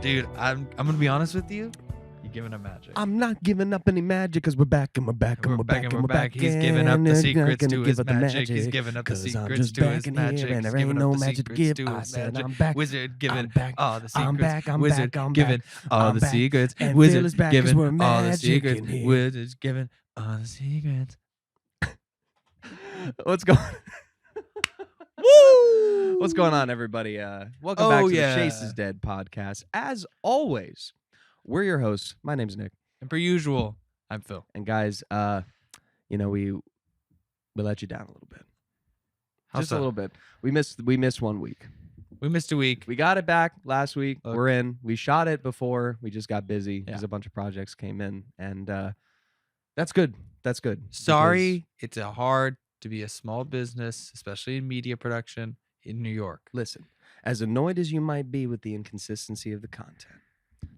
Dude, I'm gonna be honest with you. You're giving up magic. I'm not giving up any magic because we're back and we're back and we're back and we're back. He's giving up the and secrets not gonna to give his up the magic. He's giving up the 'cause I'm secrets just to back his in here magic. and He's there ain't giving no up the magic to secrets give. to I his said magic. I'm back. Wizard giving I'm back. all the secrets. I'm back. I'm Wizard back. I'm giving back. all I'm the back. secrets. And Phil Wizard is back 'cause giving we're all the magic secrets. in here. Wizard's giving all the secrets. What's going? Woo! What's going on, everybody? Welcome back to the cHaSe is dEaD podcast. As always, we're your hosts. My name's Nick, And per usual, I'm Phil. and guys, we let you down a little bit, How just so? a little bit. We missed 1 week. We missed a week. We got it back last week. Look. We're in. We shot it before. We just got busy because Yeah. a bunch of projects came in, and that's good. That's good. Sorry, it's hard to be a small business, especially in media production in New York. Listen, as annoyed as you might be with the inconsistency of the content,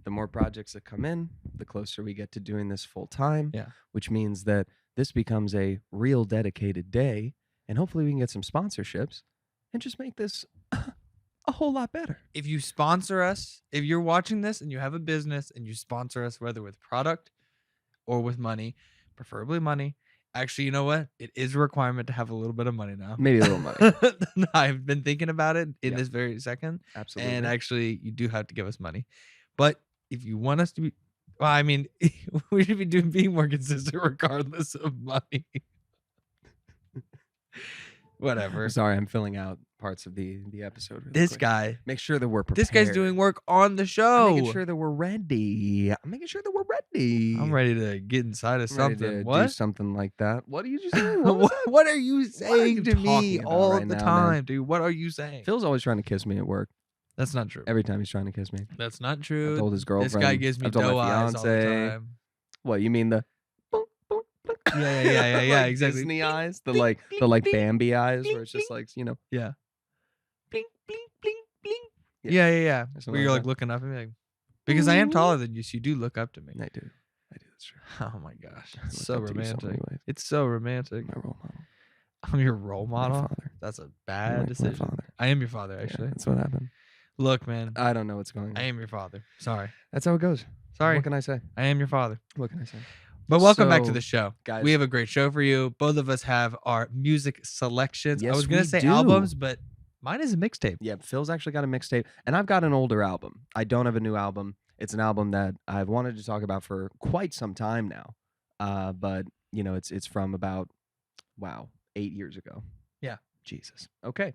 the more projects that come in, the closer we get to doing this full time. Yeah. Which means that this becomes a real dedicated day, and hopefully we can get some sponsorships and just make this a whole lot better. If you sponsor us, if you're watching this and you have a business and you sponsor us, whether with product or with money, preferably money. Actually, you know what? It is a requirement to have a little bit of money now. Maybe a little money. I've been thinking about it in Yeah. this very second. Absolutely. And actually, you do have to give us money. But if you want us to be, well, I mean, we should be being more consistent regardless of money. Whatever. I'm sorry, I'm filling out parts of the episode. Really This quick. guy, Make sure that we're prepared. this guy's doing work on the I'm show. making sure that we're ready. I'm making sure that we're ready. I'm ready to get inside of I'm ready something. to What? do something like that. What are you just saying? What was What are you are saying you to me talking about all right the now, man? time, dude? What are you saying? Phil's always trying to kiss me at work. That's not true. Every time he's trying to kiss me. That's not I true. told his This girlfriend. guy gives me I've told doe my eyes all the fiance. time. What, you mean the Yeah, like exactly. Disney eyes? The blink, like blink, the like blink, Bambi eyes blink, where it's just like, Yeah. Blink, blink, blink, blink. Yeah. Yeah. something Where you're like like that. looking up at me, like, because I am taller than you, so you do look up to me. I do. That's true. Oh my gosh, I it's look so up to you romantic. many ways. It's so romantic. My role model. I'm your role My model. father. That's a You're bad my decision. father. I am your father, Yeah, actually. that's what happened. Look, man, I don't know what's going on. I am your father. Sorry. That's how it goes. Sorry. What can I say? I am your father. What can I say? But welcome back to So, the show. guys. We have a great show for you. Both of us have our music selections. I Yes, was going we to say do. albums, but mine is a mixtape. Yeah, Phil's actually got a mixtape, and I've got an older album. I don't have a new album. It's an album that I've wanted to talk about for quite some time now. But it's from about 8 years ago. Yeah. Jesus. Okay.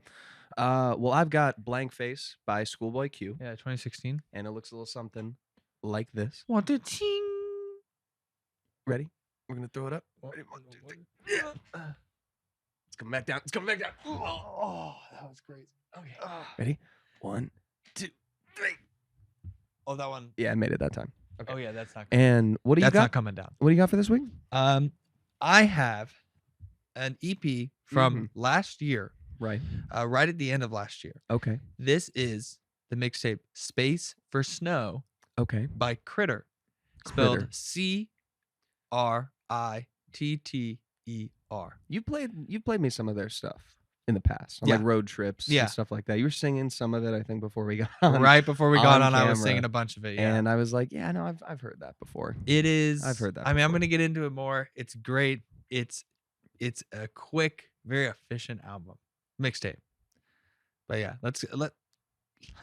Well, I've got Blank Face by Schoolboy Q, Yeah, 2016. and it looks a little something like this. 1, 2, ting. Ready? We're gonna throw it up. Ready? 1, 2, 3. Yeah. It's coming back down. It's coming back down. Oh, that was crazy. Okay. Ready? 1, 2, 3. Oh, that one. Yeah, I made it that time. Oh, yeah, that's not. And what do you That's got? not coming down. What do you got for this week? I have an EP from last year, Right. right at the end of last year. Okay. This is the mixtape "Space for Snow" Okay. by Critter, spelled Critter. CRITTER. You played me some of their stuff in the past, on Yeah. like road trips Yeah. and stuff like that. You were singing some of it, I think, before we got on. Right before we got on on, I was camera. singing a bunch of it. Yeah. And I was like, yeah, no, I've heard that before. It is. I've heard that I mean, I'm before. gonna get into it more. It's great. It's a quick, very efficient album mixtape. But yeah, let's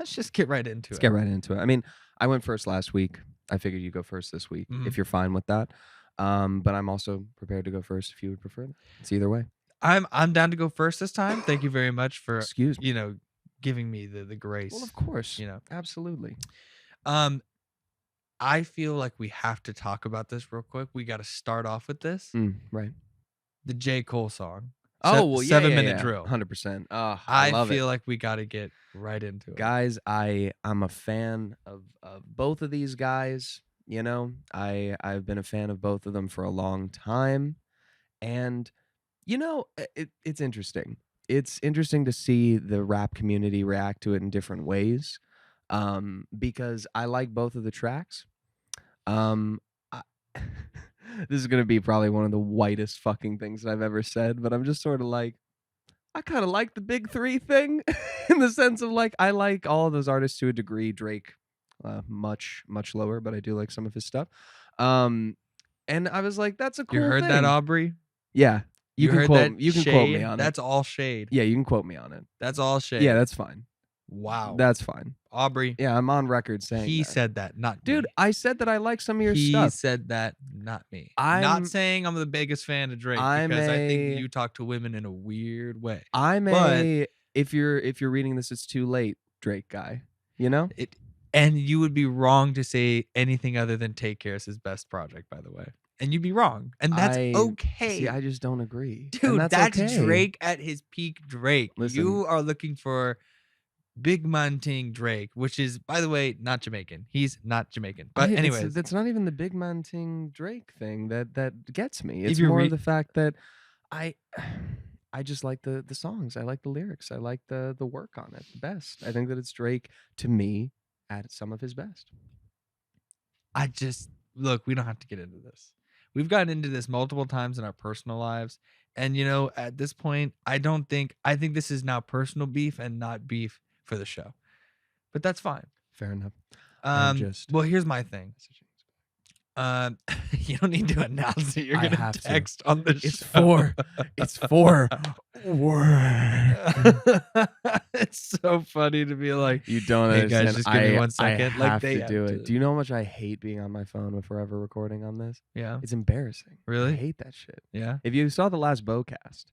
just get right into Let's it. get right into it. I mean, I went first last week. I figured you go first this week Mhm. if you're fine with that. But I'm also prepared to go first if you would prefer that. It's either way. I'm down to go first this time. Thank you very much for Excuse me. giving me the grace. Well, of course. You know. Absolutely. I feel like we have to talk about this real quick. We got to start off with this. Right. The J. Cole song. Oh, well, yeah. 7 Minute Drill. 100%. I I love feel it. like we got to get right into it. Guys, I'm a fan of both of these guys. I've been a fan of both of them for a long time, and it's interesting. It's interesting to see the rap community react to it in different ways, because I like both of the tracks. This is gonna be probably one of the whitest fucking things that I've ever said, but I'm just sort of like, I kind of like the big three thing in the sense of like, I like all of those artists to a degree. Drake, much lower, but I do like some of his stuff. Um, and I was like, that's a You cool heard that, thing. Aubrey? Yeah, You heard that you can quote me shade? on it. That's all shade. Yeah, you can quote me on it. That's all Yeah, shade. that's fine. Wow. That's fine. Aubrey, Yeah, I'm on record saying he that. said that, not Dude, me. I said that I like some of your He stuff. said that, not me. I'm not saying I'm the biggest fan of Drake because I think you talk to women in a weird way. But if you're reading this, it's too late, Drake guy. You know? And you would be wrong to say anything other than Take Care is his best project, by the way. And you'd be wrong. And that's okay. See, I just don't agree. Dude, and that's okay. Drake at his peak Drake. Listen, you are looking for Big Man Ting Drake, which is, by the way, not Jamaican. He's not Jamaican. But anyways, that's not even the Big Man Ting Drake thing that gets me. It's you more the fact that I just like the songs. I like the lyrics. I like the work on it the best. I think that it's Drake, to me, at some of his best. Look, we don't have to get into this. We've gotten into this multiple times in our personal lives. And, at this point, I think this is now personal beef and not beef for the show. But that's fine. Fair enough. Well, here's my thing. You don't need to announce it. You're going to text on the show. It's for work. It's so funny to be like, you don't hey understand. Guys, just give me 1 second. I have to do it. Do you know how much I hate being on my phone if we're ever recording on this? Yeah. It's embarrassing. Really? I hate that shit. Yeah. If you saw the last Bowcast,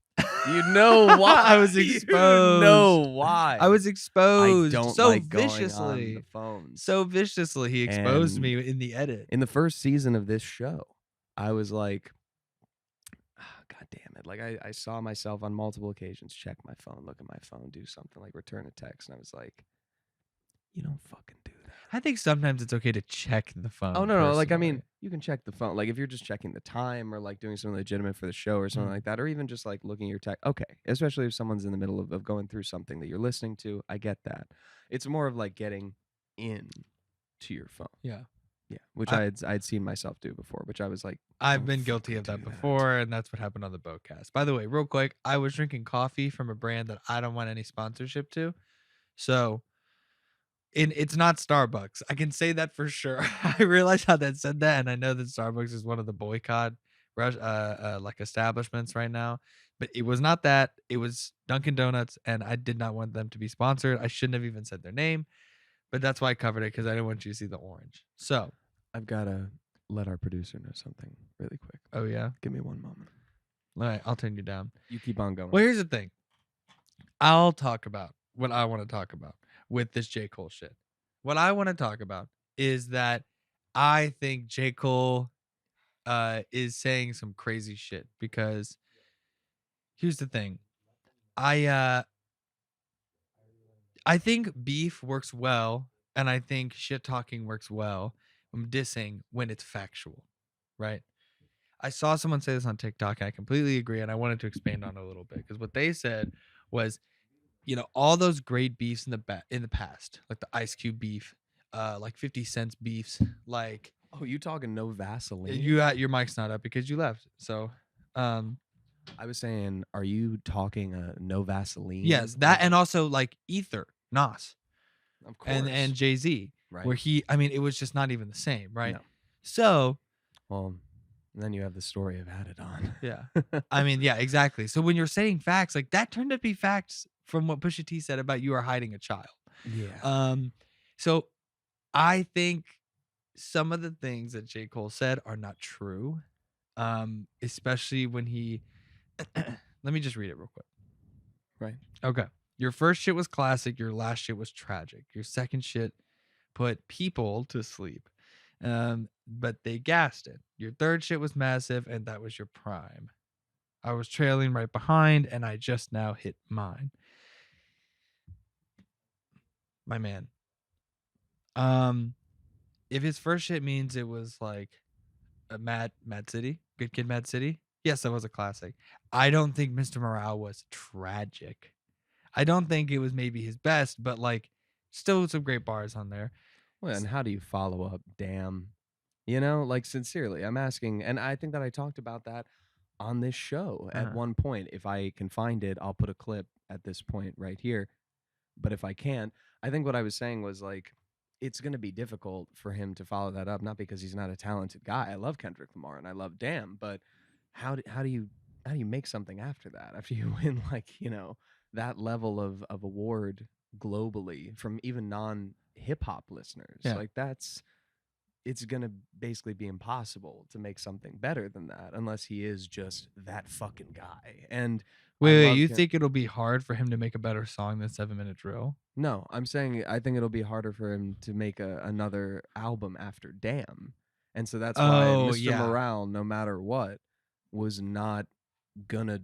you know why. I was exposed. You know why. I was exposed. I don't so like viciously. Going on the phones. So viciously, he exposed me in the edit. In the first season of this show, I was like, God damn it. Like, I saw myself on multiple occasions check my phone, look at my phone, do something like return a text. And I was like, you don't fucking do that. I think sometimes it's okay to check the phone. Oh, no. Like, I mean, you can check the phone. Like, if you're just checking the time or like doing something legitimate for the show or something like that, or even just like looking at your text. Okay. Especially if someone's in the middle of going through something that you're listening to. I get that. It's more of like getting in to your phone. Yeah. Yeah, which I'd seen myself do before, which I was like, I've been guilty of that before, and that's what happened on the Boatcast. By the way, real quick, I was drinking coffee from a brand that I don't want any sponsorship to. So it's not Starbucks. I can say that for sure. I realized how that said that, and I know that Starbucks is one of the boycott like establishments right now. But it was not that. It was Dunkin' Donuts, and I did not want them to be sponsored. I shouldn't have even said their name. But that's why I covered it, because I didn't want you to see the orange. So I've got to let our producer know something really quick. Oh, yeah? Give me one moment. All right, I'll turn you down. You keep on going. Well, here's the thing. I'll talk about what I want to talk about with this J. Cole shit. What I want to talk about is that I think J. Cole is saying some crazy shit, because here's the thing. I think beef works well, and I think shit talking works well. I'm dissing when it's factual, right? I saw someone say this on TikTok, and I completely agree, and I wanted to expand on it a little bit, because what they said was, all those great beefs in the past, like the Ice Cube beef, like 50 Cent's beefs, like. Oh, you talking no Vaseline? Your mic's not up because you left, so. I was saying, are you talking no Vaseline? Yes, that, and also like Ether, Nas, of course, and Jay-Z, right? Where it was just not even the same, right? No. So, well, then you have the story of Adidon. Yeah, yeah, exactly. So when you're saying facts, like that turned out to be facts from what Pusha T said about you are hiding a child. Yeah. So I think some of the things that J. Cole said are not true, especially when he. Let me just read it real quick. Right. Okay. Your first shit was classic. Your last shit was tragic. Your second shit put people to sleep, but they gassed it. Your third shit was massive, and that was your prime. I was trailing right behind, and I just now hit mine. My man. If his first shit means it was like a Mad City, Good Kid, Mad City. Yes, that was a classic. I don't think Mr. Morale was tragic. I don't think it was maybe his best, but like still some great bars on there. Well, and how do you follow up? Damn. Like sincerely, I'm asking, and I think that I talked about that on this show at one point. If I can find it, I'll put a clip at this point right here. But if I can't, I think what I was saying was like, it's going to be difficult for him to follow that up, not because he's not a talented guy. I love Kendrick Lamar and I love Damn, but how do you make something after that? After you win like, that level of award globally from even non hip hop listeners. Yeah. Like it's going to basically be impossible to make something better than that unless he is just that fucking guy. And I Wait, love you think it'll be hard for him to make a better song than 7 Minute Drill? No, I'm saying I think it'll be harder for him to make another album after Damn. And so that's why Oh, Mr. yeah. Morale, no matter what, was not gonna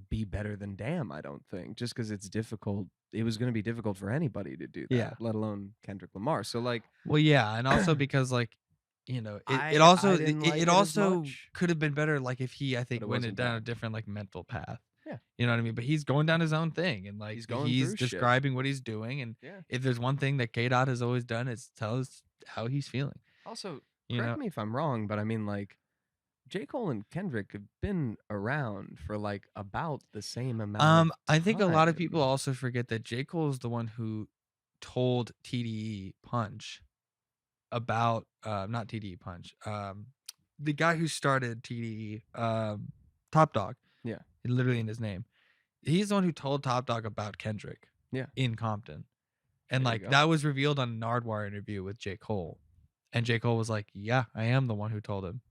be better than Damn, I don't think. Just because it's difficult. It was gonna be difficult for anybody to do that, Yeah. let alone Kendrick Lamar. So like Well, yeah, and also because like, it I didn't like it it as also much, could have been better like if he I but think it went it wasn't down a bad. different like mental path. Yeah. You know what I mean? But he's going down his own thing and like He's going he's through shit. describing what he's doing, and Yeah. if there's one thing that dEaD has always done, it's tell us how he's feeling. Also, You correct know? me if I'm wrong, but I mean like J. Cole and Kendrick have been around for like about the same amount of I think a lot of people time. also forget that J. Cole is the one who told TDE Punch about not TDE Punch, the guy who started TDE, Top Dog. Yeah. Literally in his name. He's the one who told Top Dog about Kendrick. Yeah. In Compton. And There you like go. that was revealed on a Nardwuar interview with J. Cole. And J. Cole was like, yeah, I am the one who told him.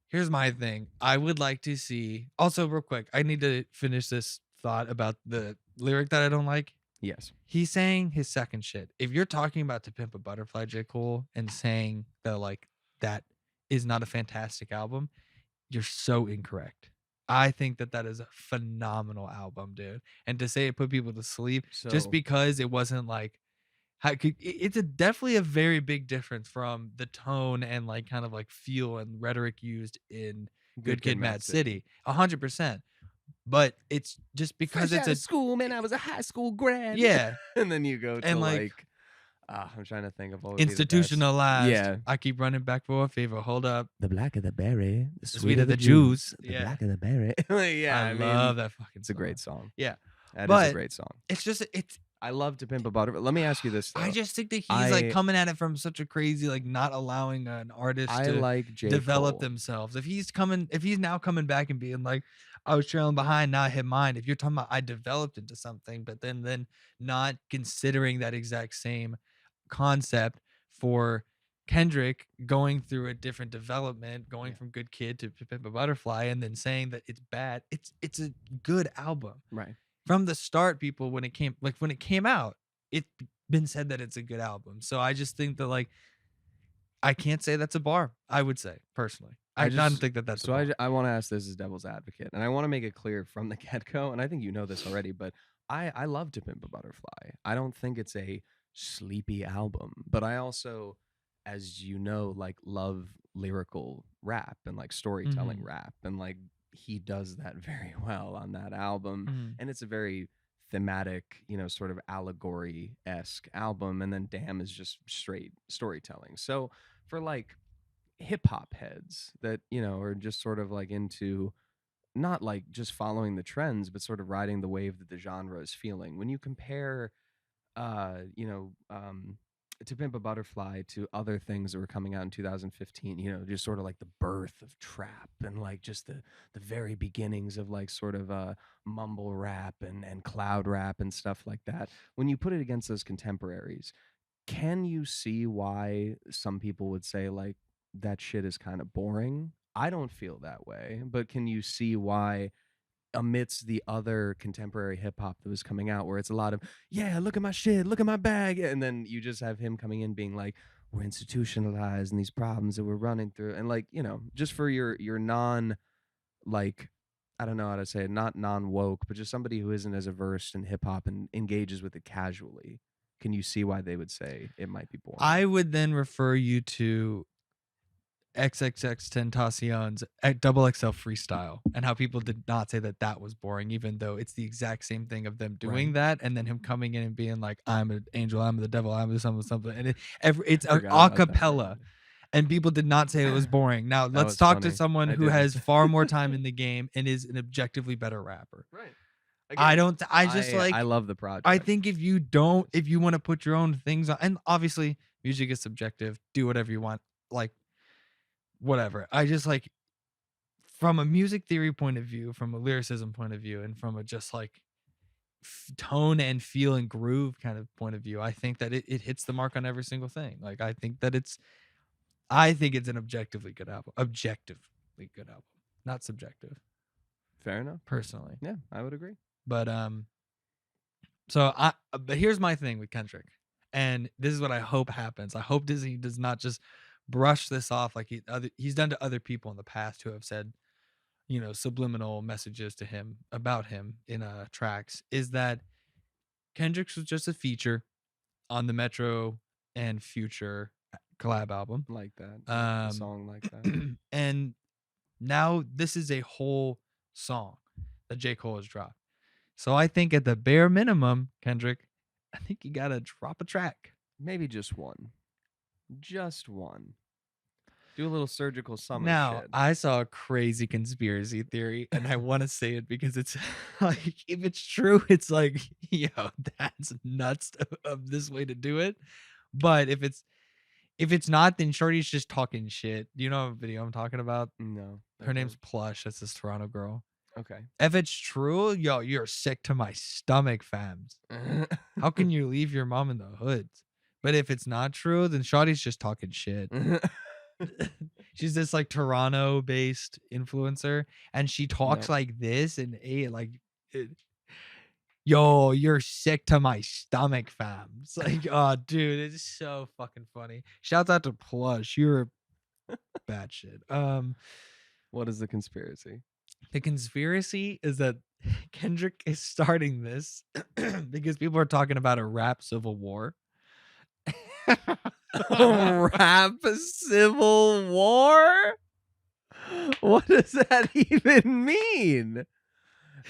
Here's my thing. I would like to see also real quick, I need to finish this thought about the lyric that I don't like. Yes. He's saying his second shit. If you're talking about To Pimp a Butterfly, J. Cole, and saying that like that is not a fantastic album, you're so incorrect. I think that is a phenomenal album, dude. And to say it put people to sleep just So because it wasn't like it's definitely a very big difference from the tone and like kind of like feel and rhetoric used in Good Kid, Mad City. 100%. But it's just because fresh it's out of school, man. I was a high school grad. yeah. And then you go to And like I'm trying to think of what would be the best. Institutionalized. Yeah. I keep running back for a favor. Hold up. The blacker the berry, the sweeter sweeter the the juice. juice. The Yeah. blacker the berry. Yeah, I mean, love that fucking it's a great song. Yeah. That is But a great song. it's just I love To Pimp a Butterfly. Let me ask you this though. I just think that he's like coming at it from such a crazy, like not allowing an artist to like J. develop Cole. themselves. If he's now coming back and being like, I was trailing behind, now I hit mine. If you're talking about I developed into something, but then not considering that exact same concept for Kendrick going through a different development, going from Good Kid to Pimp a Butterfly, and then saying that it's bad. It's a good album. Right. From the start, people when it came out, it's been said that it's a good album. So I just think that like I can't say that's a bar. I would say personally, I don't think that's so. A bar. I want to ask this as devil's advocate, and I want to make it clear from the get-go. And I think you know this already, but I love To Pimp a Butterfly. I don't think it's a sleepy album, but I also, as you know, like love lyrical rap and like storytelling rap, and like he does that very well on that album. And it's a very thematic, sort of allegory-esque album. And then Damn is just straight storytelling. So for like hip hop heads that, are just sort of like into not like just following the trends, but sort of riding the wave that the genre is feeling. When you compare To Pimp a Butterfly to other things that were coming out in 2015, just sort of like the birth of trap and like just the very beginnings of like sort of mumble rap and cloud rap and stuff like that. When you put it against those contemporaries, can you see why some people would say like that shit is kind of boring? I don't feel that way, but can you see why amidst the other contemporary hip hop that was coming out, where it's a lot of, yeah, look at my shit, look at my bag, and then you just have him coming in being like, we're institutionalized and these problems that we're running through, and like, just for your non, like, I don't know how to say it, not non woke, but just somebody who isn't as versed in hip hop and engages with it casually, can you see why they would say it might be boring? I would then refer you to XXX Tentacion's Double XL Freestyle and how people did not say that was boring, even though it's the exact same thing of them doing that, and then him coming in and being like, I'm an angel, I'm the devil, I'm the something, and it's a cappella, and people did not say it was boring. Now let's talk to someone who has far more time in the game and is an objectively better rapper. Right. I Again, don't. I just I like. love the project. I think if you want to put your own things on, and obviously music is subjective. Do whatever you want. Like whatever. I just like from a music theory point of view, from a lyricism point of view, and from a just like tone and feel and groove kind of point of view, I think that it hits the mark on every single thing. Like I think it's an objectively good album. Objectively good album, not subjective. Fair enough. Personally, Yeah, I would agree. but but here's my thing with Kendrick, and this is what I hope happens. I hope Disney does not just brush this off like he's done to other people in the past who have said, subliminal messages to him about him in tracks. Is that Kendrick's was just a feature on the Metro and Future collab album, Like that. A song like that. and now this is a whole song that J. Cole has dropped. So I think at the bare minimum, Kendrick, I think you gotta drop a track. Maybe just one. Just one. Do a little surgical summer Now, shit. I saw a crazy conspiracy theory, and I want to say it because it's like, if it's true, it's like, yo, that's nuts of this way to do it. But if it's not, then Shorty's just talking shit. Do you know what video I'm talking about? No. Her name's Plush. That's this Toronto girl. Okay. If it's true, yo, you're sick to my stomach, fams. How can you leave your mom in the hoods? But if it's not true, then Shawty's just talking shit. She's this like Toronto-based influencer, and she talks like this, and yo, you're sick to my stomach, fam. It's like, oh, dude, it's so fucking funny. Shouts out to Plush. You're bad shit. What is the conspiracy? The conspiracy is that Kendrick is starting this because people are talking about a rap civil war. Rap civil war? What does that even mean?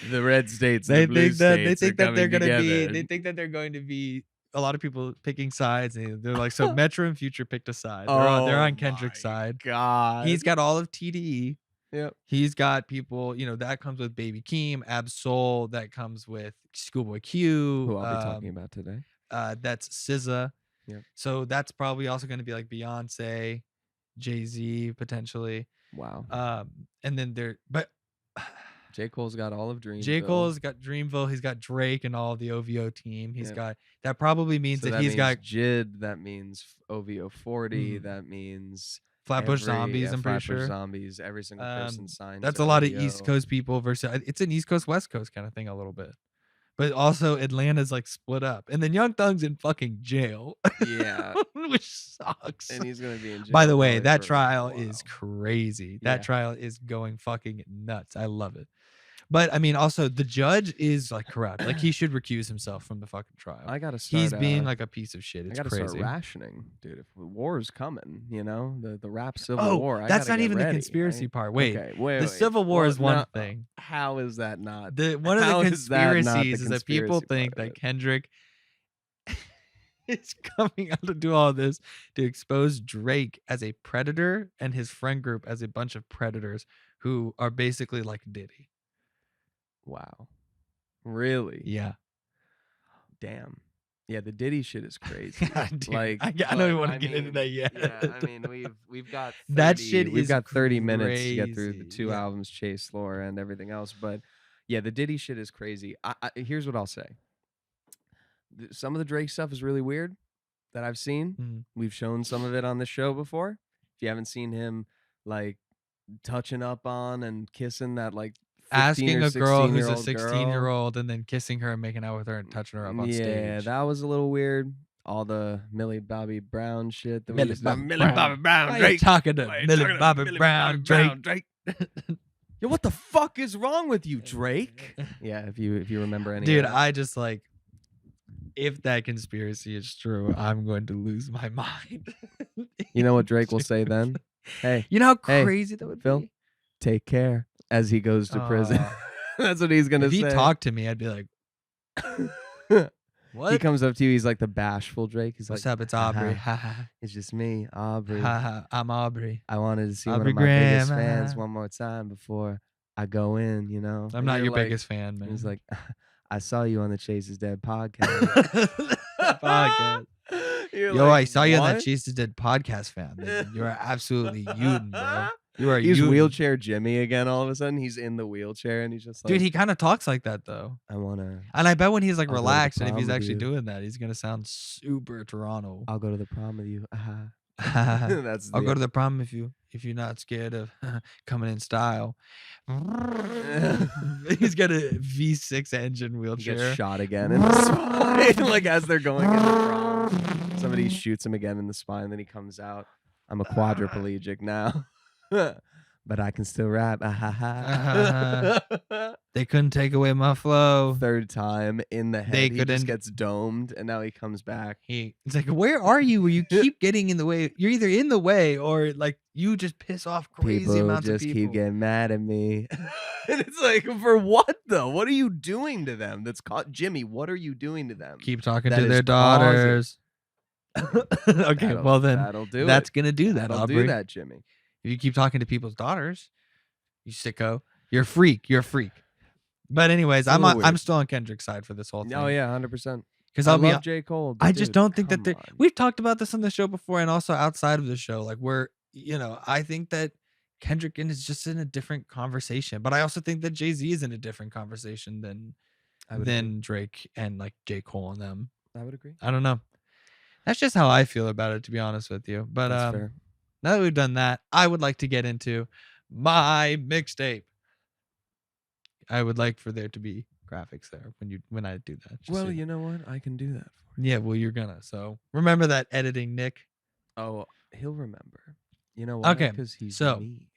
The red states, the blue states they think that they're going to be. They think that they're going to be a lot of people picking sides. And they're like, so Metro and Future picked a side. They're on Kendrick's side. God, he's got all of TDE. Yep. He's got people, that comes with Baby Keem, Ab Soul, that comes with Schoolboy Q. Who I'll be talking about today. That's SZA. Yep. So that's probably also going to be like Beyonce, Jay-Z potentially. Wow. And then J. Cole's got all of Dreamville. J. Cole's got Dreamville. He's got Drake and all of the OVO team. He's got that probably means so that he's got dEaD. That means OVO 40. That means Flatbush Zombies. I'm pretty Flatbush sure Zombies. Every single person signed. That's a lot of East Coast people versus it's an East Coast West Coast kind of thing a little bit. But also Atlanta's like split up. And then Young Thug's in fucking jail. Yeah. Which sucks. And he's going to be in jail. By the way, that trial is crazy. That trial is going fucking nuts. I love it. But I mean, also the judge is like corrupt. Like he should recuse himself from the fucking trial. I gotta start. He's being like a piece of shit. It's I gotta crazy. start rationing, dude. If war's coming, the rap civil war. That's not even ready, the conspiracy part. Wait, okay, the civil war is one thing. How is that not? One of the conspiracies is that people think that Kendrick is coming out to do all this to expose Drake as a predator and his friend group as a bunch of predators who are basically like Diddy. Wow. Really? Yeah. Damn. Yeah, the Diddy shit is crazy. Like I don't even want to get into that yet. Yeah, I mean, we've got 30, that shit. We've got 30 crazy. minutes to get through the two albums, Chase, Lore, and everything else. But yeah, the Diddy shit is crazy. Here's what I'll say. Some of the Drake stuff is really weird that I've seen. Mm-hmm. We've shown some of it on the show before. If you haven't seen him like touching up on and kissing that like asking a girl who's a 16-year-old and then kissing her and making out with her and touching her up on stage. Yeah, that was a little weird. All the Millie Bobby Brown shit. Millie Bobby Brown, Drake. Why you talking to Millie Bobby Brown, Drake? Yo, what the fuck is wrong with you, Drake? Yeah, if you remember any. Dude, I just like, if that conspiracy is true, I'm going to lose my mind. You know what Drake will say then? Hey, you know how crazy that would Phil, be? Take care as he goes to prison. That's what he's going to say. If he talked to me, I'd be like, what? He comes up to you. He's like the bashful Drake. He's what's like, up? It's Aubrey. It's just me, Aubrey. I'm Aubrey. I wanted to see Aubrey one of my biggest Graham, fans one more time before I go in, I'm not your biggest fan, man. He's like, I saw you on the Chase is Dead podcast. Podcast. You're Yo, like, I saw you on that what? cHaSe is dEaD podcast, fam. You are absolutely Uden, bro. You are He's Uden. wheelchair Jimmy again. All of a sudden, he's in the wheelchair and he's just like, Dude, he kind of talks like that though. I wanna. And I bet when he's like I'll go to the relaxed and if prom he's with actually you. doing that, he's gonna sound super Toronto. I'll go to the prom with you. I'll That's go to the prom if you're not scared of coming in style. He's got a V6 engine He wheelchair. gets shot again in the spine, like as they're going in the prom. Somebody shoots him again in the spine, then he comes out. I'm a quadriplegic now, but I can still rap. They couldn't take away my flow. Third time in the head, They he just couldn't- gets domed, and now he comes back. It's like, where are you? Where you keep getting in the way? You're either in the way or like you just piss off crazy People amounts of just people. keep getting mad at me. And it's like, for what though? What are you doing to them? That's caught Jimmy. What are you doing to them? Keep talking That to is their causing- daughters. Okay, well then that'll do that's it. gonna do that. That'll Aubrey. do that, Jimmy. If you keep talking to people's daughters, you sicko. You're a freak. You're a freak. But anyways, a I'm little I'm weird. still on Kendrick's side for this whole thing. Oh yeah, 100%. Because I I'll be. love J. Cole. But I just dude, don't think that come on. we've talked about this on the show before and also outside of the show. Like I think that Kendrick is just in a different conversation. But I also think that Jay-Z is in a different conversation than Drake and like J. Cole and them. I would agree. I don't know. That's just how I feel about it, to be honest with you. But That's fair. now that we've done that, I would like to get into my mixtape. I would like for there to be graphics there when I do that. just so Well, you know. you know what? I can do that for you. Yeah, well, you're gonna. So remember that editing, Nick. Oh, he'll remember. You know why? Okay, Because he's so- me.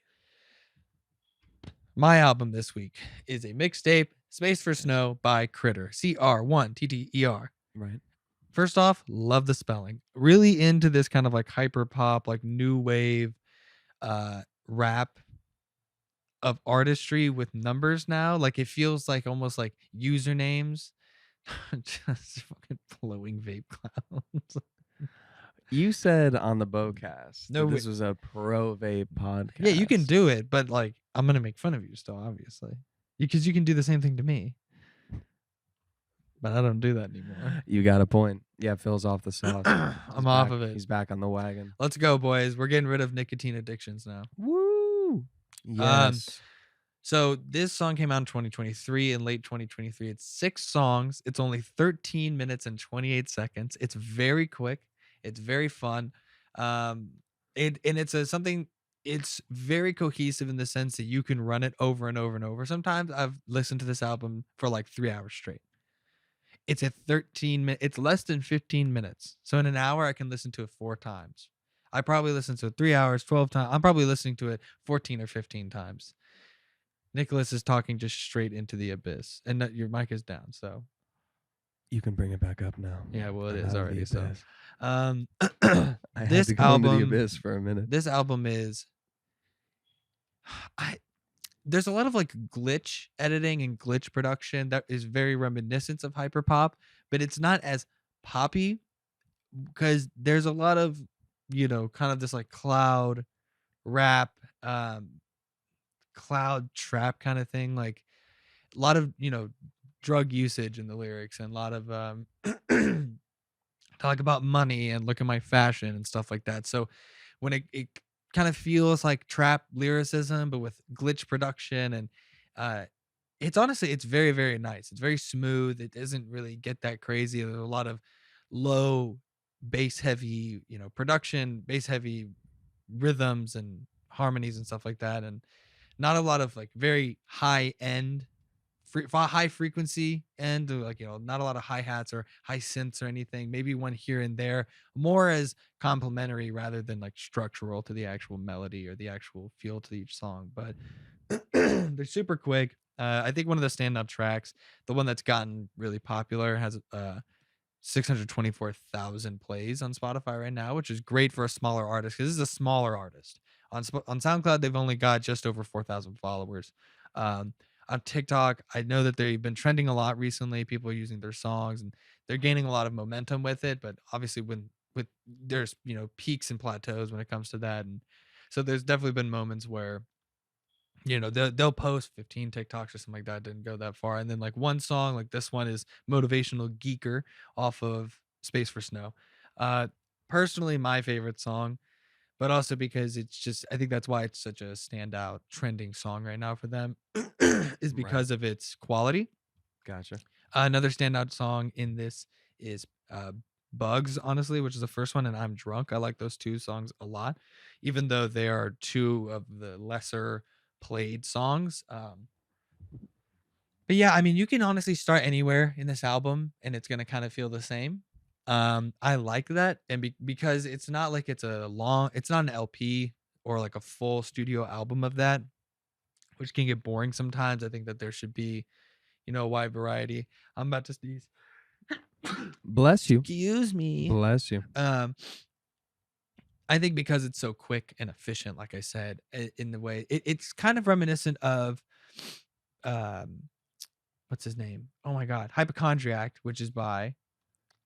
My album this week is a mixtape, Space for Snow by Critter. CR1TTER. Right. First off, love the spelling. Really into this kind of like hyper pop, like new wave rap of artistry with numbers now. Like it feels like almost like usernames. Just fucking flowing vape clouds. You said on the Bowcast No, that this was a pro vape podcast. Yeah, you can do it, but like I'm gonna make fun of you still, obviously. Because you can do the same thing to me. But I don't do that anymore. You got a point. Yeah, Phil's off the sauce. I'm off of it. He's back on the wagon. Let's go, boys. We're getting rid of nicotine addictions now. Woo! Yes. So this song came out in 2023, in late 2023. It's 6 songs. It's only 13 minutes and 28 seconds. It's very quick. It's very fun. It's very cohesive in the sense that you can run it over and over and over. Sometimes I've listened to this album for like 3 hours straight. It's it's less than 15 minutes. So in an hour, I can listen to it 4 times. I probably listen to it 3 hours, 12 times. I'm probably listening to it 14 or 15 times. Nicholas is talking just straight into the abyss, and your mic is down. So You can bring it back up now. yeah, well, it I'm is out of the already. So abyss. I this had to go into the album, abyss for a minute. this album is, there's a lot of like glitch editing and glitch production that is very reminiscent of hyperpop, but it's not as poppy because there's a lot of, kind of this like cloud rap, cloud trap kind of thing, like a lot of drug usage in the lyrics and a lot of talk about money and look at my fashion and stuff like that. So when it kind of feels like trap lyricism but with glitch production, and it's very, very nice. It's very smooth. It doesn't really get that crazy. There's a lot of low bass heavy production, bass heavy rhythms and harmonies and stuff like that, and not a lot of like very high end high frequency end, or like not a lot of hi-hats or high synths or anything, maybe one here and there, more as complementary rather than like structural to the actual melody or the actual feel to each song. But they're super quick. I think one of the standout tracks, the one that's gotten really popular, has 624,000 plays on Spotify right now, which is great for a smaller artist because this is a smaller artist. On SoundCloud, they've only got just over 4,000 followers. On TikTok, I know that they've been trending a lot recently. People are using their songs and they're gaining a lot of momentum with it. But obviously, with there's peaks and plateaus when it comes to that, and so there's definitely been moments where you know, they'll post 15 TikToks or something like that. Didn't go that far. And then like one song, like this one is Motivational Geeker off of Space for Snow. Uh, Personally, my favorite song, but also because it's just, I think that's why it's such a standout trending song right now for them, is Right. because of its quality. Gotcha. Another standout song in this is Bugs, honestly, which is the first one, and I'm Drunk. I like those two songs a lot, even though they are two of the lesser played songs. But yeah, I mean, you can honestly start anywhere in this album and it's gonna kind of feel the same. I like that, and because it's not like it's not an LP or like a full studio album of that, which can get boring sometimes. I think that there should be, you know, a wide variety. I'm about to sneeze. Bless you. Excuse me. Bless you. I think because it's so quick and efficient, like I said, in the way it's kind of reminiscent of, um, what's his name? Oh my God, Hypochondriac, which is by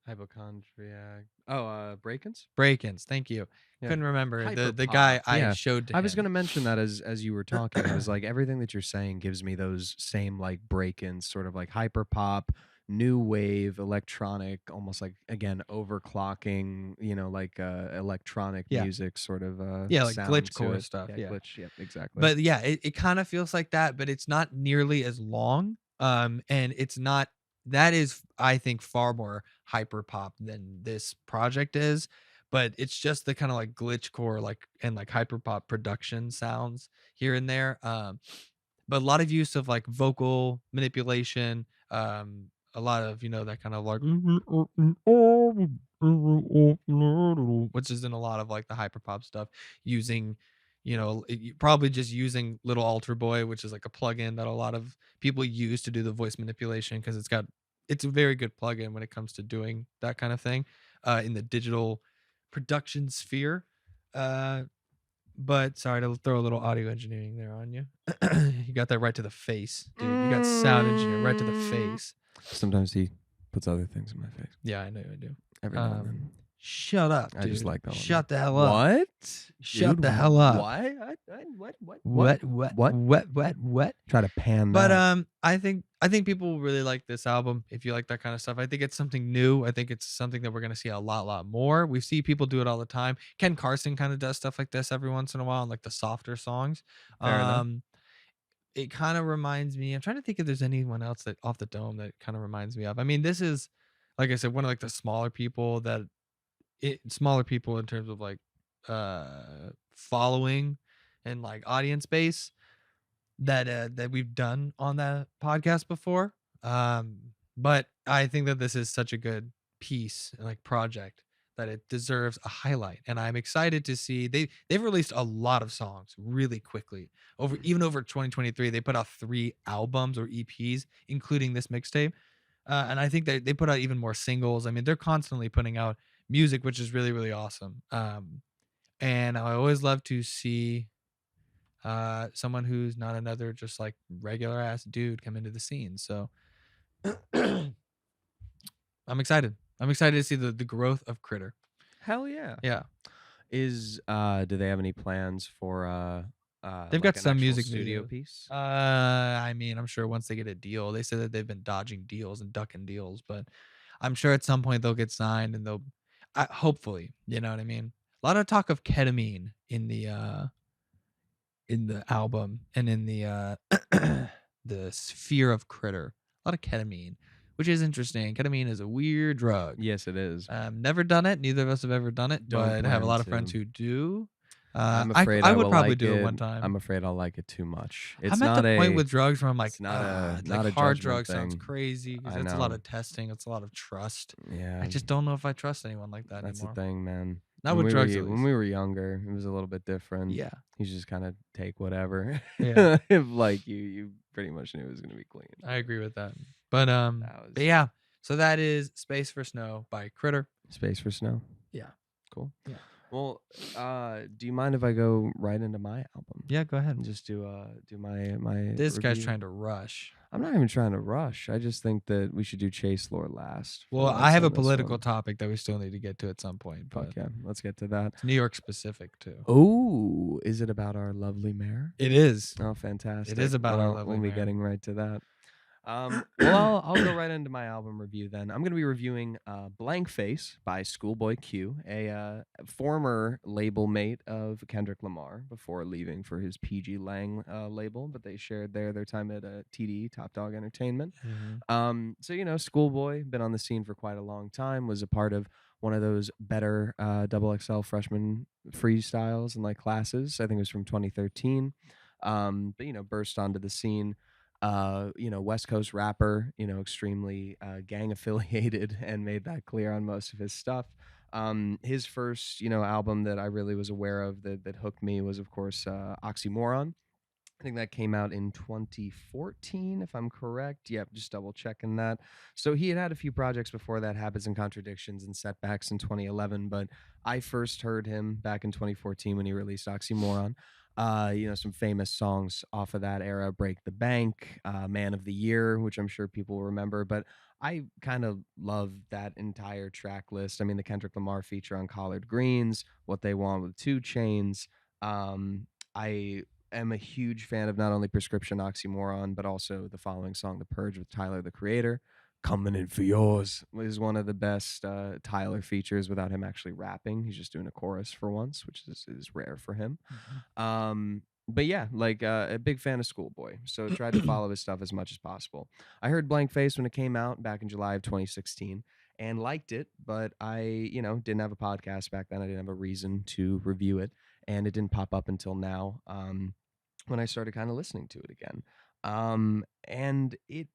Hypochondriac. Oh, Breakins? Breakins. Thank you. Yeah. Couldn't remember the guy Hyperpop. I Yeah. showed to I was him. gonna mention that as you were talking. I was like, everything that you're saying gives me those same like break-ins, sort of like hyperpop, new wave, electronic, almost like again overclocking, like electronic Yeah, music sort of yeah, like sound to glitchcore it. stuff. Yeah, Yeah, glitch. Yep, exactly. but yeah, it kind of feels like that, but it's not nearly as long. And it's not that is I think far more hyper pop than this project is. But it's just the kind of like glitchcore like and like hyper pop production sounds here and there. But a lot of use of like vocal manipulation, a lot of, you know, that kind of like which is in a lot of like the hyperpop stuff, using, you know, probably just using Little Alter Boy, which is like a plugin that a lot of people use to do the voice manipulation, because it's a very good plugin when it comes to doing that kind of thing in the digital production sphere. Uh, but sorry to throw a little audio engineering there on you. You got that right to the face, dude. You got sound engineering right to the face. Sometimes he puts other things in my face. Yeah, I know I do. Every now and then. Shut up, dude. I just like that one. Shut the hell up. What? Shut Dude, the hell up. What? What? What? Try to pan But that. I think people will really like this album if you like that kind of stuff. I think it's something new. I think it's something that we're gonna see a lot more. We see people do it all the time. Ken Carson kind of does stuff like this every once in a while, on like the softer songs. Fair enough. It kind of reminds me. I'm trying to think if there's anyone else that off the dome that kind of reminds me of. I mean, this is, like I said, one of like the smaller people smaller people in terms of like following and like audience base that we've done on that podcast before. But I think that this is such a good piece, like project, that it deserves a highlight. And I'm excited to see they've released a lot of songs really quickly. Over 2023, they put out 3 albums or EPs, including this mixtape. And I think that they put out even more singles. I mean, they're constantly putting out music, which is really, really awesome. And I always love to see someone who's not another just like regular ass dude come into the scene. So I'm excited. I'm excited to see the growth of Critter. Hell yeah. Yeah. Do they have any plans for They've like got an some actual music studio videos. piece? I mean, I'm sure once they get a deal, they said that they've been dodging deals and ducking deals, but I'm sure at some point they'll get signed and hopefully, you know what I mean? A lot of talk of ketamine in the album and in the the sphere of Critter. A lot of ketamine, which is interesting. Ketamine is a weird drug. Yes, it is. Never done it. Neither of us have ever done it, Don't but I have a plan lot of friends to. who do. I'm afraid I I would will probably like do it it. one time. I'm afraid I'll like it too much. It's I'm at not the point a. with drugs where I'm like, It's not a like not a hard judgment drug sounds thing. crazy because I it's a lot know. of testing. It's a lot of trust. Yeah, I just don't know if I trust anyone like that that's anymore. the thing, man. Not with drugs, at When least. we were younger, it was a little bit different. Yeah. You just kind of take whatever. Yeah. If like you pretty much knew it was gonna be clean. I agree with that. But yeah. So that is Space for Snow by Critter. Space for Snow. Yeah. Cool. Yeah. Well, do you mind if I go right into my album? Yeah, go ahead. And just do my This guy's review? trying to rush. I'm not even trying to rush. I just think that we should do Chase lore last for Well, I once have a on this political one. topic that we still need to get to at some point, but Fuck yeah, let's get to that. it's New York specific too. Oh, is it about our lovely mayor? It is. Oh, It is fantastic. about our Well, lovely we'll be mayor. getting right to that. Well, I'll go right into my album review then. I'm going to be reviewing Blank Face by Schoolboy Q, a former label mate of Kendrick Lamar before leaving for his PG Lang label, but they shared their time at TDE, Top Dog Entertainment. Mhm. So, Schoolboy, been on the scene for quite a long time, was a part of one of those better double XL freshman freestyles and like classes. I think it was from 2013. But, burst onto the scene West Coast rapper, extremely gang affiliated and made that clear on most of his stuff. His first, album that I really was aware of that hooked me was, of course, Oxymoron. I think that came out in 2014, if I'm correct. Yep, just double checking that. So he had a few projects before that, Habits and Contradictions and Setbacks in 2011, but I first heard him back in 2014 when he released Oxymoron. Some famous songs off of that era, Break the Bank, Man of the Year, which I'm sure people will remember, but I kind of love that entire track list. I mean, the Kendrick Lamar feature on Collard Greens, What They Want with Two Chains. I am a huge fan of not only Prescription Oxymoron, but also the following song, The Purge with Tyler the Creator. Coming in for yours is one of the best Tyler features without him actually rapping. He's just doing a chorus for once, which is rare for him. But yeah, like a big fan of Schoolboy, so tried to follow his stuff as much as possible. I heard Blank Face when it came out back in July of 2016 and liked it, but I, didn't have a podcast back then. I didn't have a reason to review it, and it didn't pop up until now. When I started kind of listening to it again. And it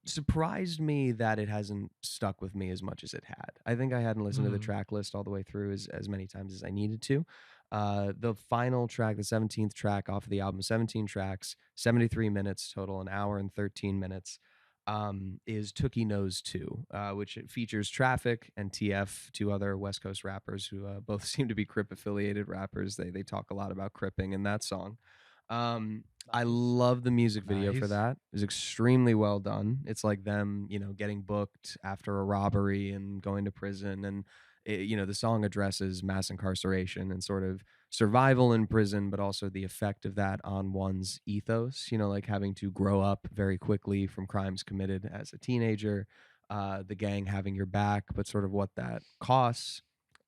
surprised me that it hasn't stuck with me as much as it had. I think I hadn't listened to the Mhm. track list all the way through as many times as I needed to. The final track, the 17th track off of the album, 17 tracks, 73 minutes total, an hour and 13 minutes, is Tookie Knows 2, which it features Traffic and TF, two other West Coast rappers who both seem to be Crip affiliated rappers. They talk a lot about cripping in that song. I Nice. love the music video for Nice. that. It was extremely well done. It's like them, getting booked after a robbery and going to prison. And, the song addresses mass incarceration and sort of survival in prison, but also the effect of that on one's ethos, like having to grow up very quickly from crimes committed as a teenager, the gang having your back, but sort of what that costs.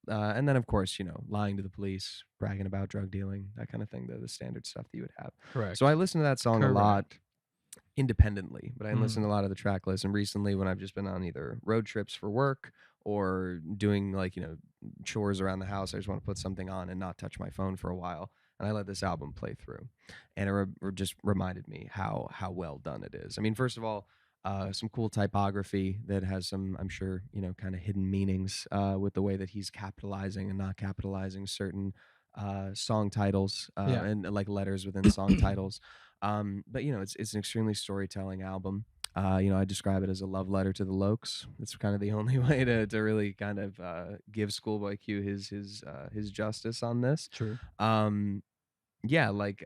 And then, of course, lying to the police, bragging about drug dealing, that kind of thing, the standard stuff that you would have. So I Correct. listened to that song a lot Correct. independently, but I listened Mhm. to a lot of the track lists. And recently, when I've just been on either road trips for work or doing like, chores around the house, I just want to put something on and not touch my phone for a while. And I let this album play through. And just reminded me how well done it is. I mean, first of all, some cool typography that has some, I'm sure, kind of hidden meanings with the way that he's capitalizing and not capitalizing certain song titles Yeah. and like letters within song titles. But it's an extremely storytelling album. I describe it as a love letter to the Lokes. It's kind of the only way to really kind of give Schoolboy Q his justice on this. True. Um, yeah, like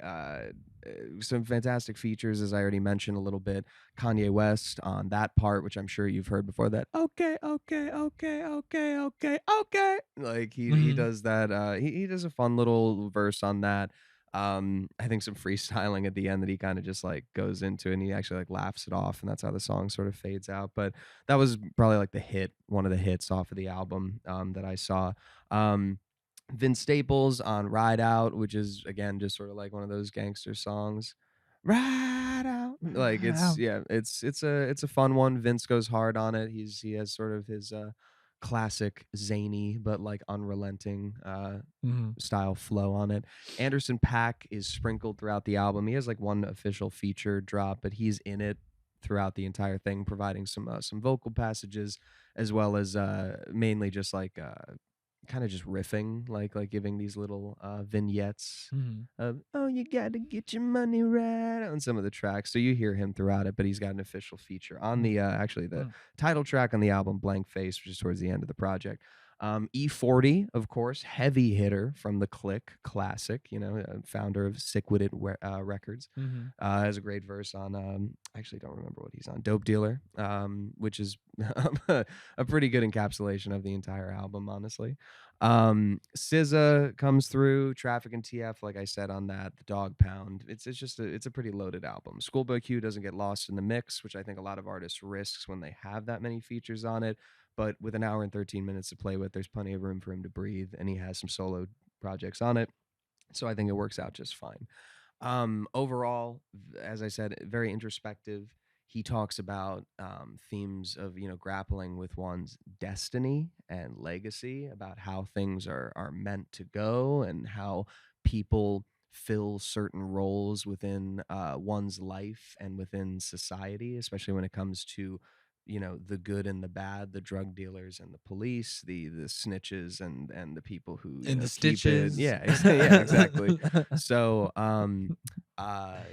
some fantastic features, as I already mentioned a little bit. Kanye West on that part, which I'm sure you've heard before. That okay, okay, okay, okay, okay, okay. Like he Mhm. does that. He does a fun little verse on that. I think some freestyling at the end that he kind of just like goes into, and he actually like laughs it off, and that's how the song sort of fades out. But that was probably like one of the hits off of the album that I saw. Um, Vince Staples on Ride Out, which is again just sort of like one of those gangster songs. Ride out. Like it's Wow. yeah, it's a fun one. Vince goes hard on it. He has sort of his classic zany but like unrelenting Mhm. style flow on it. Anderson Paak is sprinkled throughout the album. He has like one official feature drop, but he's in it throughout the entire thing, providing some vocal passages as well as mainly just like kind of just riffing, like giving these little vignettes Mhm. of "Oh, you gotta get your money right" on some of the tracks. So you hear him throughout it, but he's got an official feature on Mm. the actually the Mm. title track on the album, "Blank Face," which is towards the end of the project. E40, of course, heavy hitter from the Click Classic, founder of Sickwitted Records, Mhm. has a great verse on, I actually don't remember what he's on, Dope Dealer, which is a pretty good encapsulation of the entire album, honestly. SZA comes through, Traffic and TF, like I said on that, the Dog Pound. It's just it's a pretty loaded album. Schoolboy Q doesn't get lost in the mix, which I think a lot of artists risks when they have that many features on it. But with an hour and 13 minutes to play with, there's plenty of room for him to breathe, and he has some solo projects on it. So I think it works out just fine. Overall, as I said, very introspective. He talks about themes of grappling with one's destiny and legacy, about how things are meant to go, and how people fill certain roles within one's life and within society, especially when it comes to the good and the bad, the drug dealers and the police, the snitches and the people who And the keep it. stitches. Yeah, yeah, exactly. So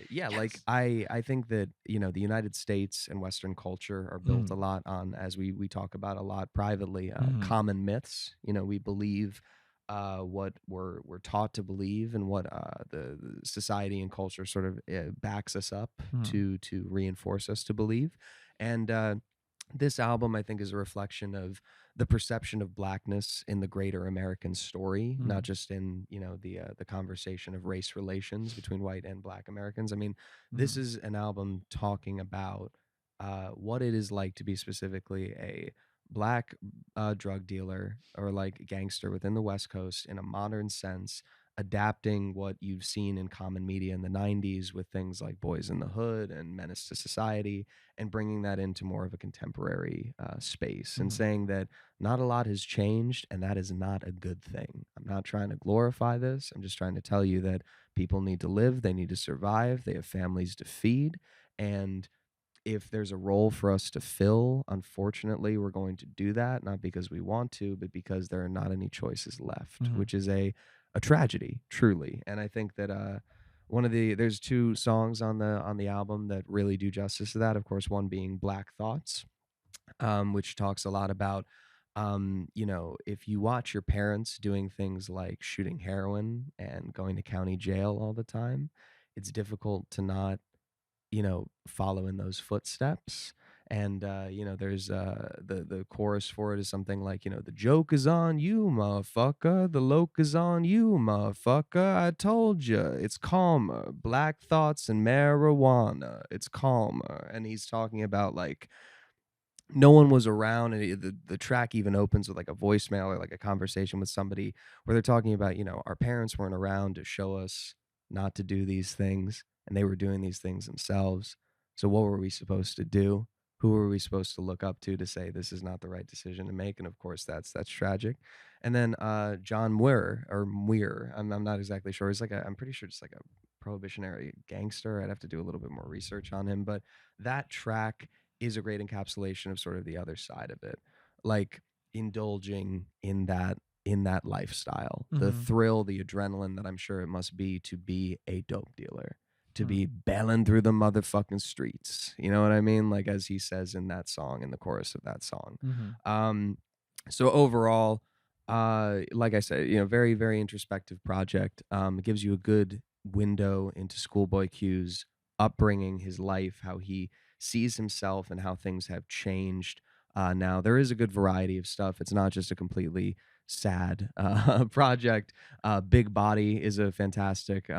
yeah, like Yes. I think that the United States and Western culture are built a Mm. lot on, as we talk about a lot privately, Mhm. common myths. We believe what we're taught to believe, and what the society and culture sort of backs us up Mhm. to reinforce us to believe. And this album, I think, is a reflection of the perception of blackness in the greater American story, not Mhm. just in the conversation of race relations between white and black Americans. I mean, this Mhm. is an album talking about what it is like to be specifically a black drug dealer or like gangster within the West Coast in a modern sense, adapting what you've seen in common media in the 90s with things like Boys in the Hood and Menace to Society, and bringing that into more of a contemporary space, and Mhm. saying that not a lot has changed, and that is not a good thing. I'm not trying to glorify this. I'm just trying to tell you that people need to live, they need to survive, they have families to feed. And if there's a role for us to fill, unfortunately, we're going to do that, not because we want to, but because there are not any choices left, Mhm. which is a tragedy, truly. And I think that there's two songs on the album that really do justice to that. Of course, one being Black Thoughts, which talks a lot about if you watch your parents doing things like shooting heroin and going to county jail all the time, it's difficult to not follow in those footsteps. And there's the chorus for it is something like, the joke is on you, motherfucker. The loke is on you, motherfucker. I told you, it's calmer. Black thoughts and marijuana. It's calmer. And he's talking about like no one was around, and the track even opens with like a voicemail or like a conversation with somebody where they're talking about our parents weren't around to show us not to do these things, and they were doing these things themselves. So what were we supposed to do? Who were we supposed to look up to say this is not the right decision to make? And of course that's tragic. And then John Muir, I'm not exactly sure, he's like I'm pretty sure it's like a prohibitionary gangster. I'd have to do a little bit more research on him, but that track is a great encapsulation of sort of the other side of it, like indulging in that lifestyle, the Mhm. thrill, the adrenaline that I'm sure it must be to be a dope dealer, to be Mhm. belling through the motherfucking streets. You know what I mean? Like as he says in that song, in the chorus of that song. Mhm. Um, so overall, like I said, very, very introspective project. It gives you a good window into Schoolboy Q's upbringing, his life, how he sees himself, and how things have changed. Now there is a good variety of stuff. It's not just a completely sad project. Big Body is a fantastic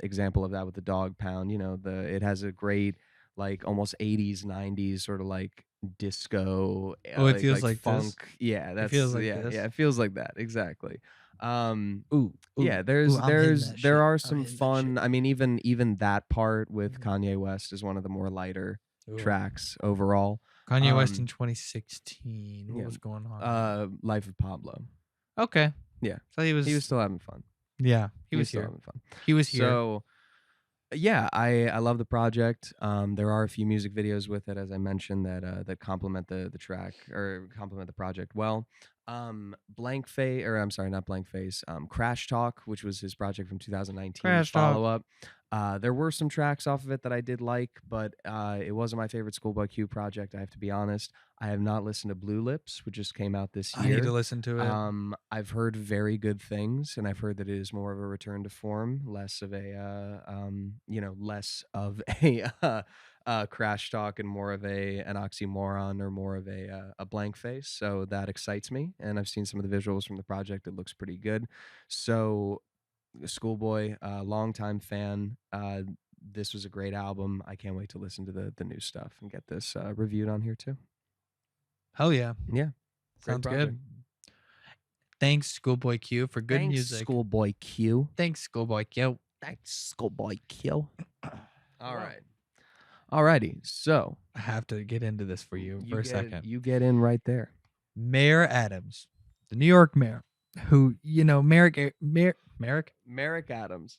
example of that with the Dog Pound. It has a great like almost 80s 90s sort of like disco Oh, it feels like like this. funk. Yeah, It that's feels like yeah, this. it feels like that exactly. um Ooh, yeah, ooh, ooh, I'm hitting that there shit. are I'm some hitting that shit. fun. I mean, even that part with Mhm. Kanye West is one of the more lighter Ooh. tracks overall. Kanye West in um 2016. What yeah, was going on then? Life of Pablo. Okay. Yeah, So he he was was still having fun. yeah, he He was was still here. having fun. He was here. So yeah, I love the project. There are a few music videos with it, as I mentioned, that complement the track or complement the project well. Blank Face, or I'm sorry, not Blank Face. Crash Talk, which was his project from 2019, the Crash Talk. follow up. There were some tracks off of it that I did like, but it wasn't my favorite Schoolboy Q project. I have to be honest. I have not listened to Blue Lips, which just came out this I need to year. listen to it. I've heard very good things, and I've heard that it is more of a return to form, less of a less of a crash talk, and more of an oxymoron, or more of a blank face. So that excites me, and I've seen some of the visuals from the project. It looks pretty good. So Schoolboy, longtime fan. This was a great album. I can't wait to listen to the new stuff and get this reviewed on here too. Hell yeah. Yeah, great Sounds project. good. Thanks, Schoolboy Q, for good Thanks, music. Schoolboy Q. Thanks, Schoolboy Q. Thanks, Schoolboy Q. All right. Alrighty. So I have to get into this for you for a second. You get in right there. Mayor Adams, the New York mayor, who, Merrick Adams.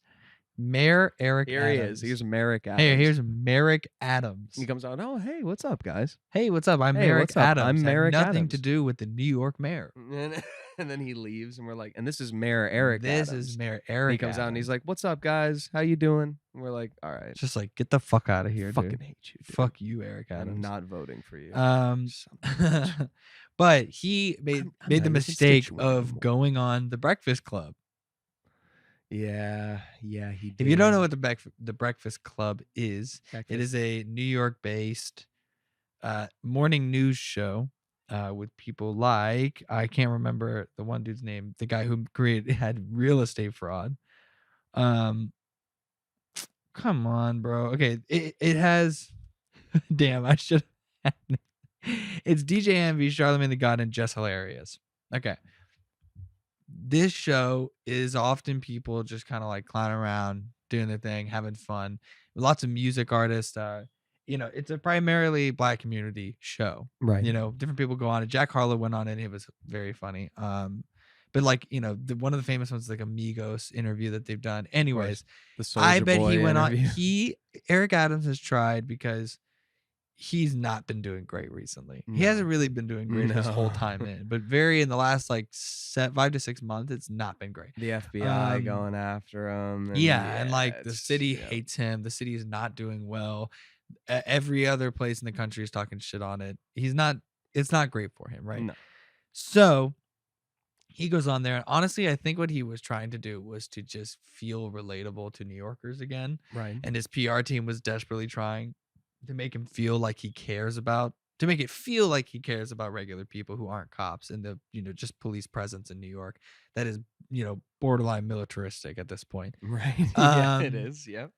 Mayor Eric Here Adams. he is. Here's Merrick Adams. Hey, here's Merrick Adams. He comes out. Oh, hey, what's up, guys? Hey, what's up? I'm Hey, Merrick what's up? Adams. I'm Merrick nothing to Adams. do with the New York mayor. And then he leaves, and we're like, and this is Mayor Eric This Adams. is Mayor And Eric he comes out and he's Adams. like, "What's up, guys? How you doing?" And we're like, "All right, Just like, get the fuck out of here, fucking dude. hate you, dude. Fuck you, Eric Adams. I'm not voting for you." Um, Son of a bitch. but he made I'm the not your mistake constituent of anymore. going on the Breakfast Club. Yeah, he did. If you don't know what the Breakfast Club is, Breakfast. it is a New York-based morning news show with people like, I can't remember the one dude's name, the guy who had real estate fraud. Come on, bro. Okay, it has. Damn, I should. It's DJ Envy, Charlamagne the God, and Just Hilarious. Okay. This show is often people just kind of like clowning around, doing their thing, having fun. Lots of music artists. It's a primarily Black community show. Right. Different people go on it. Jack Harlow went on it. And it was very funny. But like, one of the famous ones is like Amigos interview that they've done. Anyways, The I Soulja bet Boy he went interview. on. Eric Adams has tried because he's not been doing great recently. He No. hasn't really been doing great this whole No. time in, but in the last like 5 to 6 months, it's not been great. The FBI going after him. And And like the it's- city yeah. hates him. The city is not doing well. Every other place in the country is talking shit on it. It's not great for him, right? No. So he goes on there, and honestly, I think what he was trying to do was to just feel relatable to New Yorkers again. Right. And his PR team was desperately trying to make him feel like he cares about, to make it feel like he cares about regular people who aren't cops and the, just police presence in New York that is, borderline militaristic at this point. Right. Yeah, it Um, is. Yep.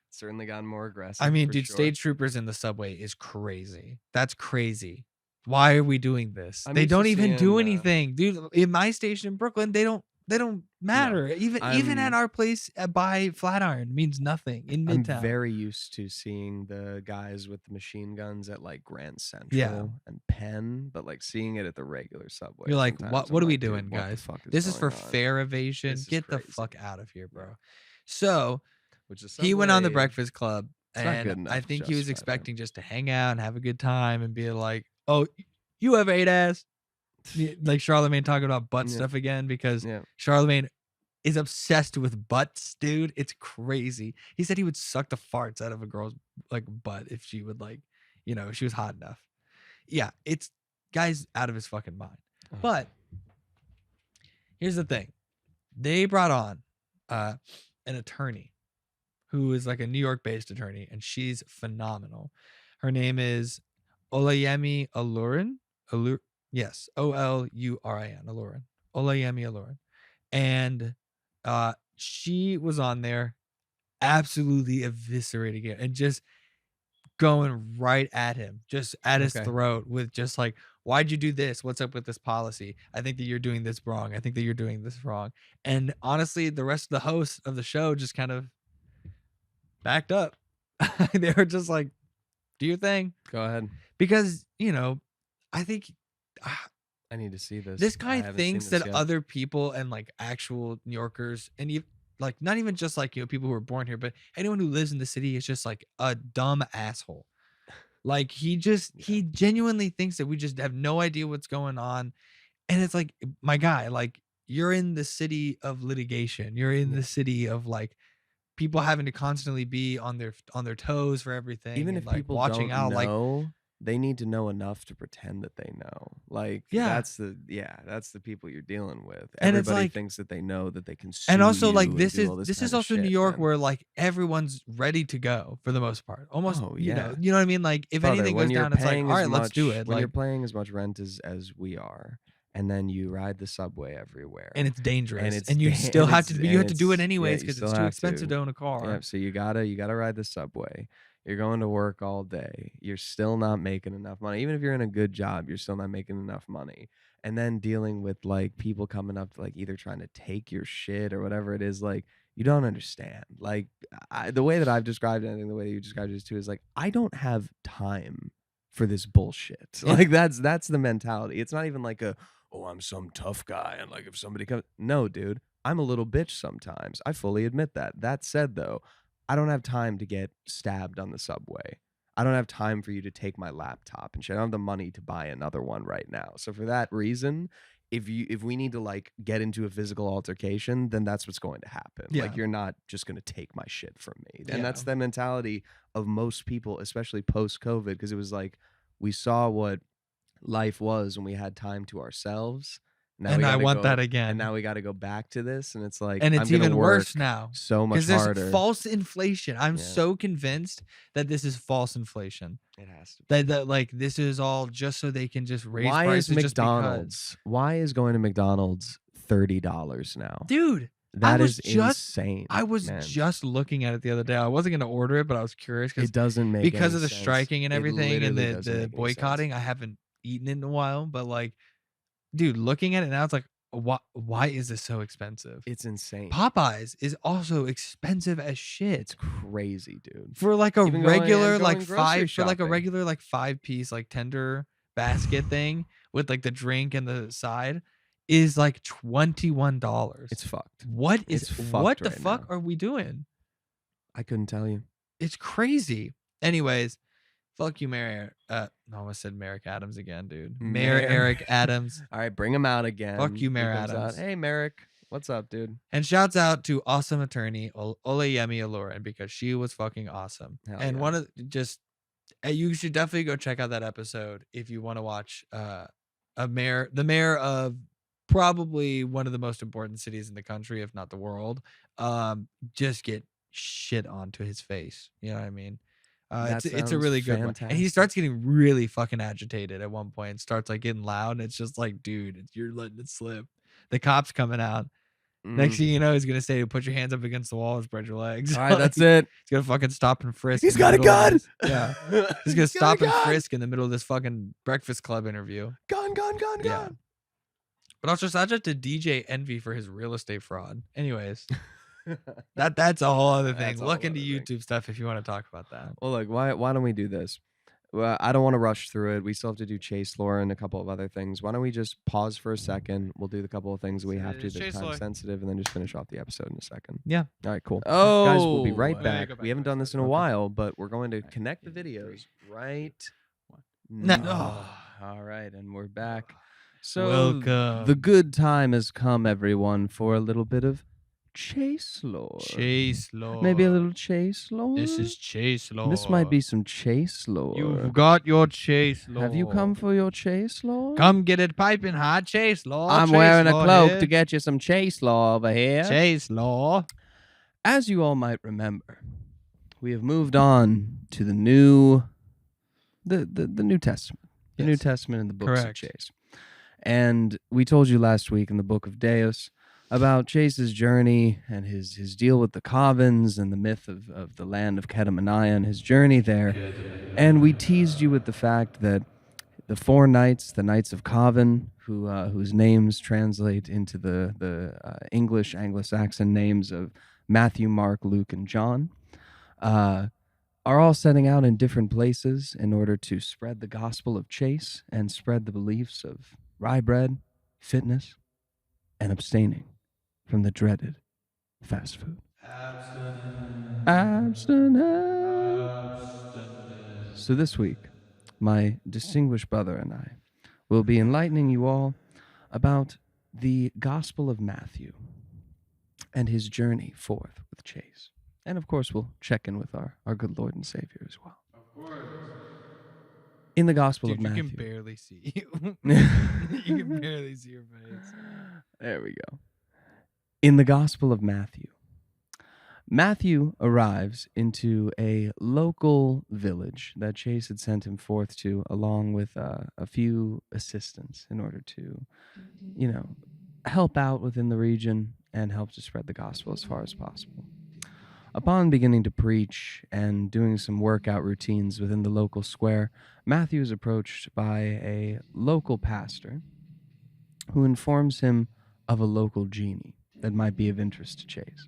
Certainly gotten more aggressive. I mean, for dude, sure. stage troopers in the subway is crazy. That's crazy. Why are we doing this? I'm They used don't to even do seeing, anything, dude. In my station in Brooklyn, they don't matter. Even at I'm- our place by Flatiron means nothing in I'm Midtown. very used to seeing the guys with the machine guns at like Grand Central and Penn, but like seeing it at the regular subway. You're like, sometimes what I'm are we like, dude, doing, what the guys? fuck This is for going on? fare evasion. This is Get the crazy. fuck out of here, bro. Yeah. So Which is he went on the Subway, Breakfast Club, it's not good and enough I think he just was for that. expecting just to hang out and have a good time and be like, "Oh, you have 8 ass," like Charlamagne talking about butt Yeah. stuff again, because Yeah. Charlamagne is obsessed with butts, dude. It's crazy. He said he would suck the farts out of a girl's like butt if she would if she was hot enough. Yeah, it's guy's out of his fucking mind. Ugh. But here's the thing. They brought on an attorney who is like a New York-based attorney, and she's phenomenal. Her name is Olayemi Olurin. Yes, Olurin. Olurin. Olayemi Olurin. And she was on there absolutely eviscerating it and just going right at him, just at his Okay. throat with just like, why'd you do this? What's up with this policy? I think that you're doing this wrong. I think that you're doing this wrong. And honestly, the rest of the hosts of the show just kind of backed up. They were just like, do your thing. Go ahead. Because, I think I need to see this. this I guy haven't seen thinks this that yet. other people and like actual New Yorkers and like not even just like people who are born here, but anyone who lives in the city is just like a dumb asshole. Like he genuinely thinks that we just have no idea what's going on. And it's like, my guy, like you're in the city of litigation. You're in the city of like people having to constantly be on their toes for everything Even and if like people watching don't out, like know, they need to know enough to pretend that they know. Like yeah, that's the people you're dealing with. and it's Everybody like thinks that they know that they can and sue also like you and do all this this kind is of also New shit, York man. where like everyone's ready to go for the most part. Almost, Oh yeah. you know what I mean? Like if Brother, anything when goes you're down, it's like, paying all as right, let's do much it. when you're Like paying as much rent as we are, and then you ride the subway everywhere, and it's and dangerous. it's And you still have to you and have to do it it's yeah, anyways you because still it's too have expensive to. to own a Yeah, car. so you gotta ride the subway. You're going to work all day. You're still not making enough money. Even if you're in a good job, you're still not making enough money. And then dealing with like people coming up to like either trying to take your shit or whatever it is, like you don't understand. Like the way that I've described it, I think the way you described it too is like I don't have time for this bullshit. Yeah. Like that's the mentality. It's not even like a oh I'm some tough guy and like if somebody comes no dude I'm a little bitch sometimes. I fully admit that. That said though, I don't have time to get stabbed on the subway. I don't have time for you to take my laptop and shit. I don't have the money to buy another one right now. So for that reason, if we need to like get into a physical altercation, then that's what's going to happen. Yeah. Like you're not just going to take my shit from me. And Yeah. that's the mentality of most people, especially post COVID, because it was like we saw what life was when we had time to ourselves. Now we And I gotta want that go and again. now we gotta go back to this. And it's like And I'm it's gonna even worse work now so much because there's harder. false inflation. I'm Yeah, so convinced that this is false inflation. it has to be. That like this is all just so they can just raise Why is prices just because. McDonald's? Why is going to McDonald's $30 now? Dude, That is insane. I was man. just looking at it the other day. I wasn't gonna order it, but I was curious It doesn't make because any of the sense. striking and It everything and literally doesn't the make any sense. boycotting. I haven't eaten it in a while, but like, dude, looking at it now, it's like, why is this so expensive? It's insane. Popeyes is also expensive as shit. It's crazy, dude. For like a Even regular going like grocery for like a shopping. regular like 5-piece like tender basket thing with like the drink and the side is like $21. It's fucked. What is It's fucked what the right fuck now. are we doing? I couldn't tell you. It's crazy. Anyways, fuck you, Mayor. I almost said Merrick Adams again, dude. Mayor Mayor- Eric Adams. All right, bring him out again. Fuck you, He Mayor comes out, Adams. hey, Merrick. What's up, dude? And shouts out to awesome attorney Olayemi Olorin because she was fucking awesome. Hell and yeah. one of just you should definitely go check out that episode if you want to watch the mayor of probably one of the most important cities in the country, if not the world, just get shit onto his face. You know what I mean? That It's a sounds really good one. And he fantastic. starts getting really fucking agitated at one point and starts like getting loud. And it's just like, dude, you're letting it slip. The cops coming out. Next thing you know, he's gonna say, "Put your hands up against the wall and spread your legs." All right, that's it. He's gonna fucking stop and frisk. He's in the got a middle of gun. this- Yeah, he's gonna He's got a stop and gun. frisk in the middle of this fucking Breakfast Club interview. Gun. Yeah. But also, shout out to DJ Envy for his real estate fraud. Anyways, that's a whole other thing. That's a Look whole into other thing. YouTube stuff if you want to talk about that. Well, look, why don't we do this? Well, I don't want to rush through it. We still have to do chase lore and a couple of other things. Why don't we just pause for a second? We'll do the couple of things we have to. They're Chase time lore. sensitive, and then just finish off the episode in a second. Yeah. All right, cool. Oh, Guys, we'll be right yeah, back. go back, We haven't go done back, this in a okay. while, but we're going to Alright, connect the 2, 3, videos right No. now. All right, and we're back. So Welcome. the good time has come, everyone, for a little bit of chase lore. Chase lore. Maybe a little chase lore. This is chase lore. This might be some chase lore. You've got your chase lore. Have you come for your chase lore? Come get it piping hot, chase lore. I'm chase wearing a lore cloak here. to get you some chase lore over here. Chase lore. As you all might remember, we have moved on to the New Testament. The New Yes. Testament and the books Correct. of Chase. And we told you last week in the book of Deus about Chase's journey and his deal with the Covens and the myth of the land of Kedemaniah and his journey there. And we teased you with the fact that the 4 knights, the Knights of Coven, whose names translate into the English Anglo-Saxon names of Matthew, Mark, Luke, and John, are all setting out in different places in order to spread the gospel of Chase and spread the beliefs of rye bread, fitness, and abstaining from the dreaded fast food. Abstinence. So this week, my distinguished brother and I will be enlightening you all about the Gospel of Matthew and his journey forth with Chase. And of course, we'll check in with our good Lord and Savior as well. Of course. In the Gospel of Dude, you can Matthew. barely see you. You can There barely see your face. we go. In the Gospel of Matthew, Matthew arrives into a local village that cHaSe had sent him forth to, along with a few assistants in order to, you know, help out within the region and help to spread the gospel as far as possible. Upon beginning to preach and doing some workout routines within the local square, Matthew is approached by a local pastor who informs him of a local genie that might be of interest to cHaSe.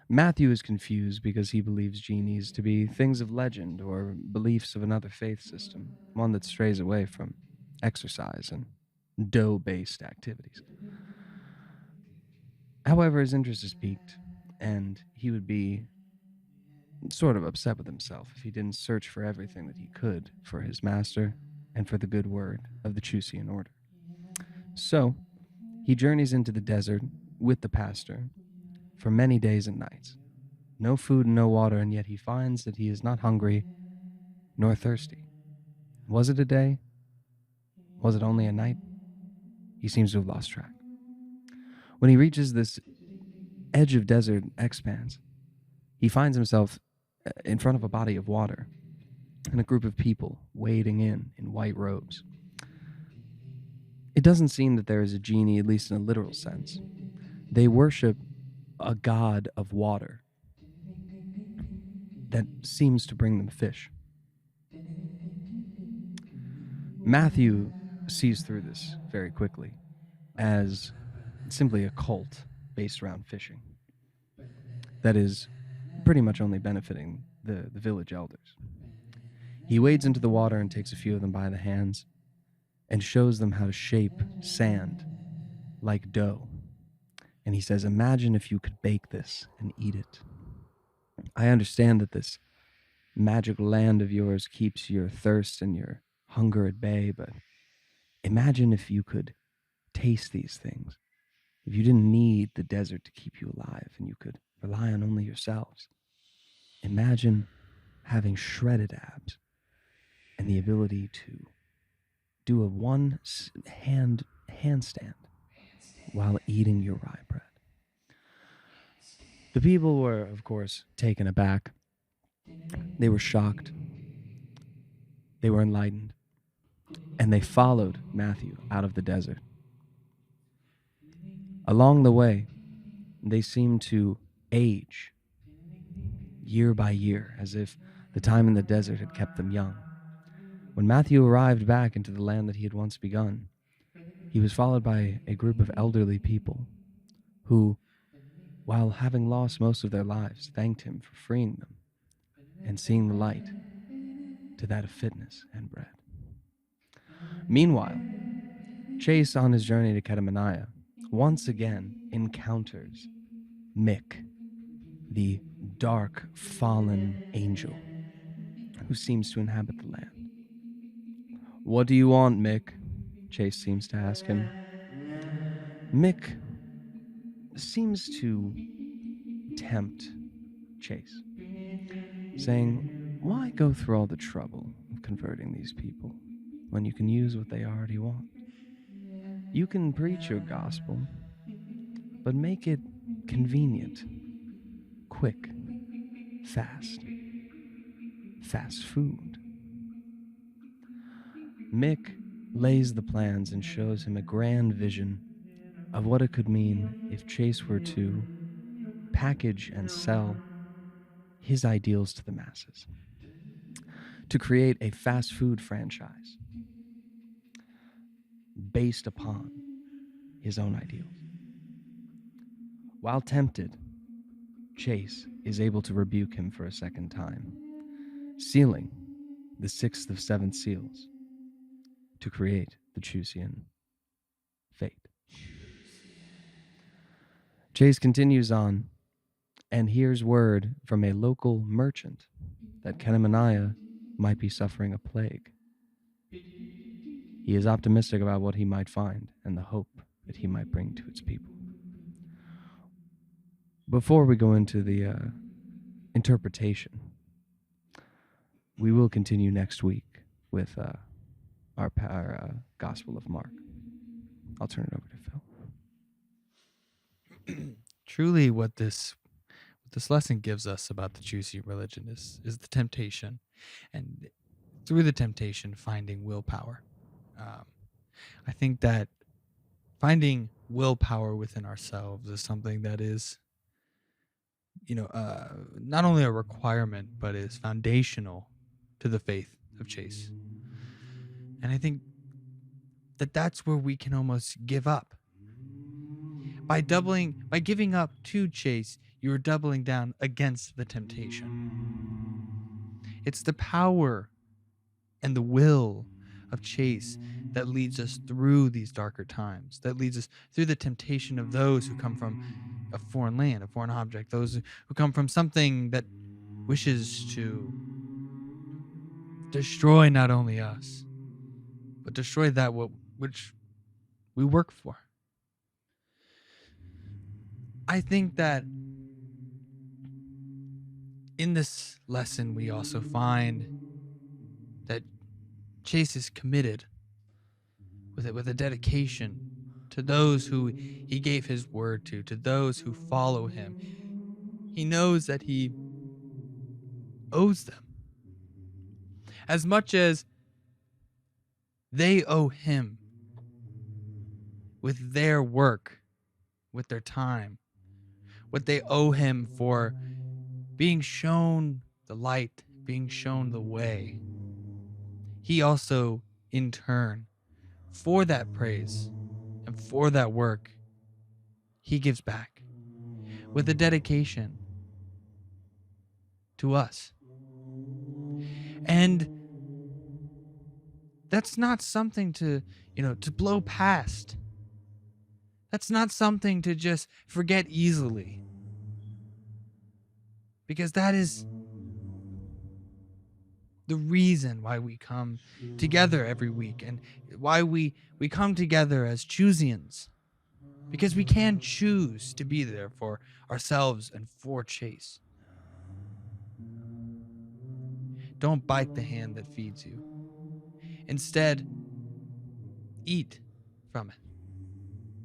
Matthew is confused because he believes genies to be things of legend or beliefs of another faith system, one that strays away from exercise and dough-based activities. However, his interest is piqued, and he would be sort of upset with himself if he didn't search for everything that he could for his master and for the good word of the cHaSean order. So, he journeys into the desert with the pastor for many days and nights. No food and no water, and yet he finds that he is not hungry nor thirsty. Was it a day? Was it only a night? He seems to have lost track. When he reaches this edge of desert expanse, he finds himself in front of a body of water and a group of people wading in white robes. It doesn't seem that there is a genie, at least in a literal sense. They worship a god of water that seems to bring them fish. Matthew sees through this very quickly as simply a cult based around fishing that is pretty much only benefiting the village elders. He wades into the water and takes a few of them by the hands and shows them how to shape sand like dough. And he says, imagine if you could bake this and eat it. I understand that this magic land of yours keeps your thirst and your hunger at bay, but imagine if you could taste these things. If you didn't need the desert to keep you alive and you could rely on only yourselves. Imagine having shredded abs and the ability to do a handstand while eating your rye bread. The people were, of course, taken aback. They were shocked. They were enlightened. And they followed Matthew out of the desert. Along the way, they seemed to age year by year, as if the time in the desert had kept them young. When Matthew arrived back into the land that he had once begun, he was followed by a group of elderly people who, while having lost most of their lives, thanked him for freeing them and seeing the light to that of fitness and bread. Meanwhile, cHaSe, on his journey to Kedemaniah, once again encounters Mick, the dark, fallen angel who seems to inhabit the land. What do you want, Mick? cHaSe seems to ask him. Mick seems to tempt cHaSe, saying, why go through all the trouble of converting these people when you can use what they already want? You can preach your gospel, but make it convenient, quick, fast food. Mick lays the plans and shows him a grand vision of what it could mean if cHaSe were to package and sell his ideals to the masses, to create a fast food franchise based upon his own ideals. While tempted, cHaSe is able to rebuke him for a second time, sealing the sixth of seven seals to create the cHaSean fate. cHaSe continues on and hears word from a local merchant that Kedemaniah might be suffering a plague. He is optimistic about what he might find and the hope that he might bring to its people. Before we go into the interpretation. We will continue next week with our Gospel of Mark. I'll turn it over to Phil. Truly, what this lesson gives us about the juicy religion is the temptation, and through the temptation, finding willpower. I think that finding willpower within ourselves is something that is, not only a requirement, but is foundational to the faith of cHaSe. And I think that that's where we can almost give up. By giving up to cHaSe, you're doubling down against the temptation. It's the power and the will of cHaSe that leads us through these darker times, that leads us through the temptation of those who come from a foreign land, a foreign object, those who come from something that wishes to destroy not only us, but destroy that which we work for. I think that in this lesson, we also find that cHaSe is committed with a dedication to those who he gave his word to those who follow him. He knows that he owes them as much as they owe him with their work, with their time, what they owe him for being shown the light, being shown the way. He also, in turn, for that praise and for that work, he gives back with a dedication to us. And that's not something to blow past. That's not something to just forget easily. Because that is the reason why we come together every week and why we come together as Choosians. Because we can choose to be there for ourselves and for cHaSe. Don't bite the hand that feeds you. Instead, eat from it.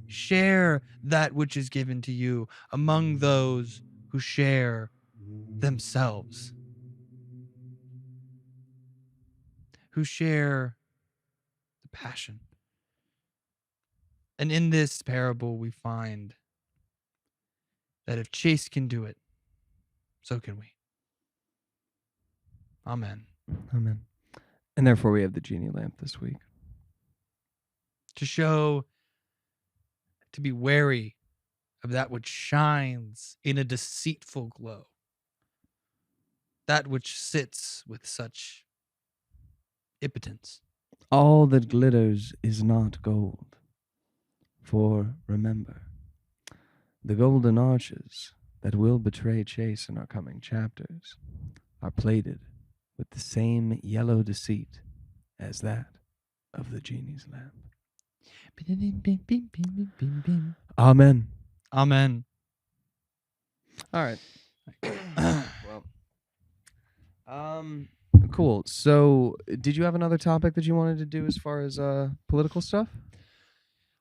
Share that which is given to you among those who share themselves, who share the passion. And in this parable, we find that if cHaSe can do it, so can we. Amen. Amen. And therefore, we have the genie lamp this week. To be wary of that which shines in a deceitful glow, that which sits with such impotence. All that glitters is not gold. For remember, the golden arches that will betray cHaSe in our coming chapters are plated with the same yellow deceit as that of the genie's lamp. Amen. Amen. All right. Cool. So, did you have another topic that you wanted to do as far as political stuff?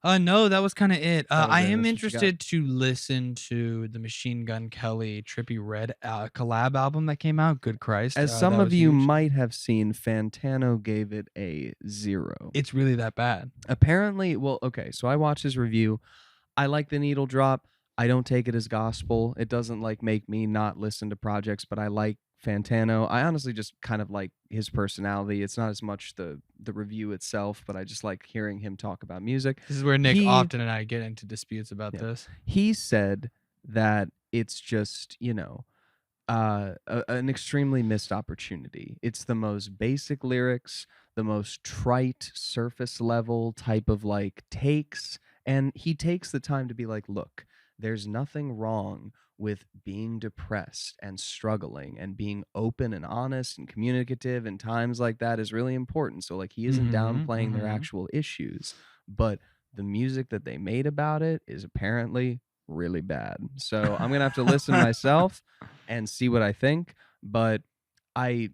No, that was kind of it. I am That's what you interested to listen to the Machine Gun Kelly Trippie Redd collab album that came out. Good Christ. As some of you might have seen, Fantano gave it a 0. It's really that bad. Apparently, well, okay, so I watched his review. I like the needle drop. I don't take it as gospel. It doesn't make me not listen to projects, but I like Fantano. I honestly just kind of like his personality. It's not as much the review itself, but I just like hearing him talk about music. This is where Nick often and I get into disputes about this. He said that it's just, an extremely missed opportunity. It's the most basic lyrics, the most trite surface level type of takes. And he takes the time to be like, look, there's nothing wrong with being depressed and struggling, and being open and honest and communicative in times like that is really important. So he isn't downplaying their actual issues, but the music that they made about it is apparently really bad. So I'm gonna have to listen myself and see what I think. But I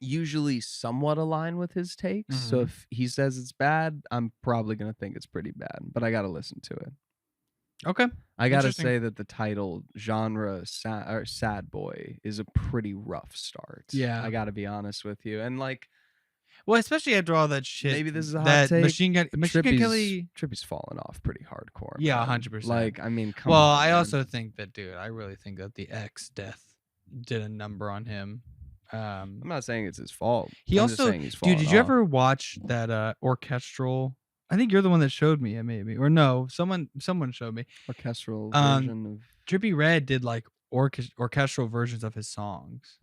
usually somewhat align with his takes. So Mhm. if he says it's bad, I'm probably gonna think it's pretty bad. But I gotta listen to it. Okay. I gotta Interesting. say that the title genre sad boy is a pretty rough start. Yeah. I gotta be honest with you. And like Well, especially after all that shit. maybe this is a hot That take. Machine Gun Kelly. Trippy's fallen off pretty hardcore. Yeah, man. 100%. Like, I mean, come Well, on. I man. also think that, dude, I really think that the X death did a number on him. I'm not saying it's his fault. He I'm also, just saying he's dude, fallen did you off. ever watch that orchestral? I think you're the one that showed me it, maybe, or no, someone showed me. Orchestral version of Trippie Redd did like orchestral versions of his songs,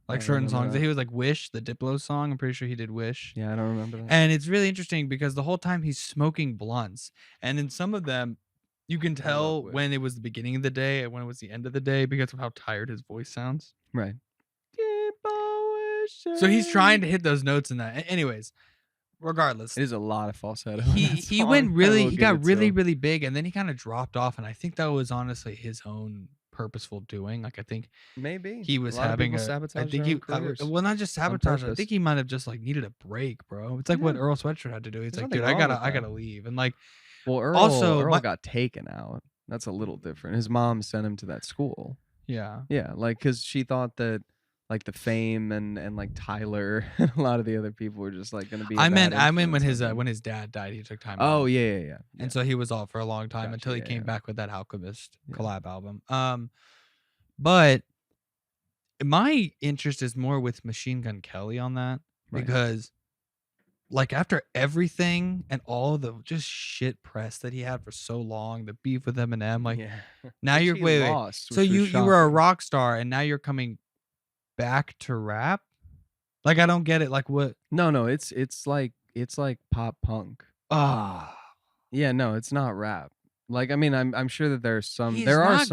like I don't certain remember songs. that. He was like Wish, the Diplo song. I'm pretty sure he did Wish. Yeah, I don't remember that. And it's really interesting because the whole time he's smoking blunts, and in some of them, you can tell Wish. when it was the beginning of the day and when it was the end of the day because of how tired his voice sounds. Right. So he's trying to hit those notes in that. Anyways, regardless, It is a lot of falsetto. he went really, he got really, really big, and then he kind of dropped off. And I think that was honestly his own purposeful doing. Like I think maybe he was a lot having of a. people I sabotage think their he own careers well, not just sabotage. I purpose. think he might have just like needed a break, bro. It's like what Yeah. Earl Sweatshirt had to do. He's There's like, nothing dude, I wrong with gotta that. leave. And like, Well, Earl got taken out. That's a little different. His mom sent him to that school. yeah, like because she thought that like the fame and like Tyler and a lot of the other people were just like gonna be. I meant when his when his dad died, he took time. Oh off. yeah. And so he was off for a long time Gotcha, until he yeah, came yeah. back with that Alchemist collab album. But my interest is more with Machine Gun Kelly on that because like after everything and all the just shit press that he had for so long, the beef with Eminem, like now Which you're he wait. lost, So which was you were a shocking. rock star and now you're coming back to rap? Like I don't get it. Like what? No, it's like pop punk. Yeah, no, it's not rap. Like I mean, I'm sure that there are some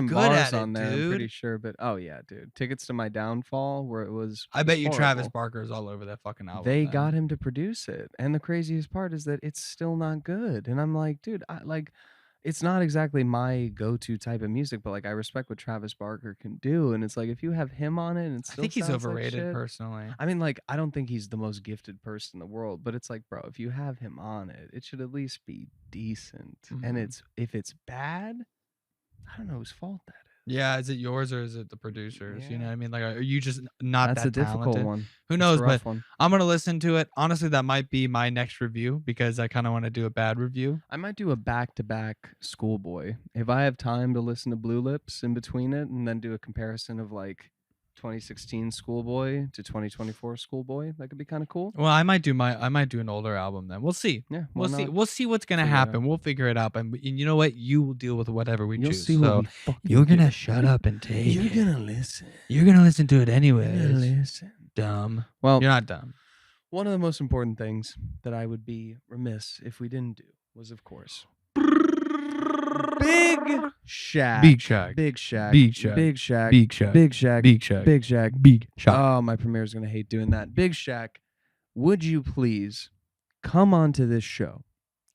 bars on there. I'm pretty sure, but oh yeah, dude, Tickets to My Downfall, where it was. I bet you horrible. Travis Barker is all over that fucking album. They got him to produce it, and the craziest part is that it's still not good. And I'm like, dude, it's not exactly my go-to type of music, but like I respect what Travis Barker can do, and it's like if you have him on it, and it still I think he's sounds like overrated shit, personally. I mean, like I don't think he's the most gifted person in the world, but it's like, bro, if you have him on it, it should at least be decent. And if it's bad, I don't know whose fault that is. Yeah, is it yours or is it the producers? You know Yeah. what I mean? Like, are you just not That's that a difficult talented? one. Who That's knows? a But rough one. I'm gonna listen to it. Honestly, that might be my next review because I kind of want to do a bad review. I might do a back-to-back Schoolboy if I have time to listen to Blue Lips in between it, and then do a comparison of like 2016 Schoolboy to 2024 Schoolboy. That could be kind of cool. Well, I might do an older album then. We'll see. Yeah, We'll see. We'll see what's gonna Figure it happen. out. We'll figure it out. And you know what? You will deal with whatever we You'll choose. see So what we fucking you're gonna do. shut up and take You're it. gonna listen. You're gonna listen to it anyways. You're gonna listen. Dumb. Well, You're not dumb. one of the most important things that I would be remiss if we didn't do was, of course, Big Shaq. Big Shaq. Big Shaq. Big Shaq. Big Shaq. Big Shaq. Big Shaq. Big Shaq. Big Shaq. Big Shaq. Oh, my premier's gonna hate doing that. Big Shaq, would you please come onto this show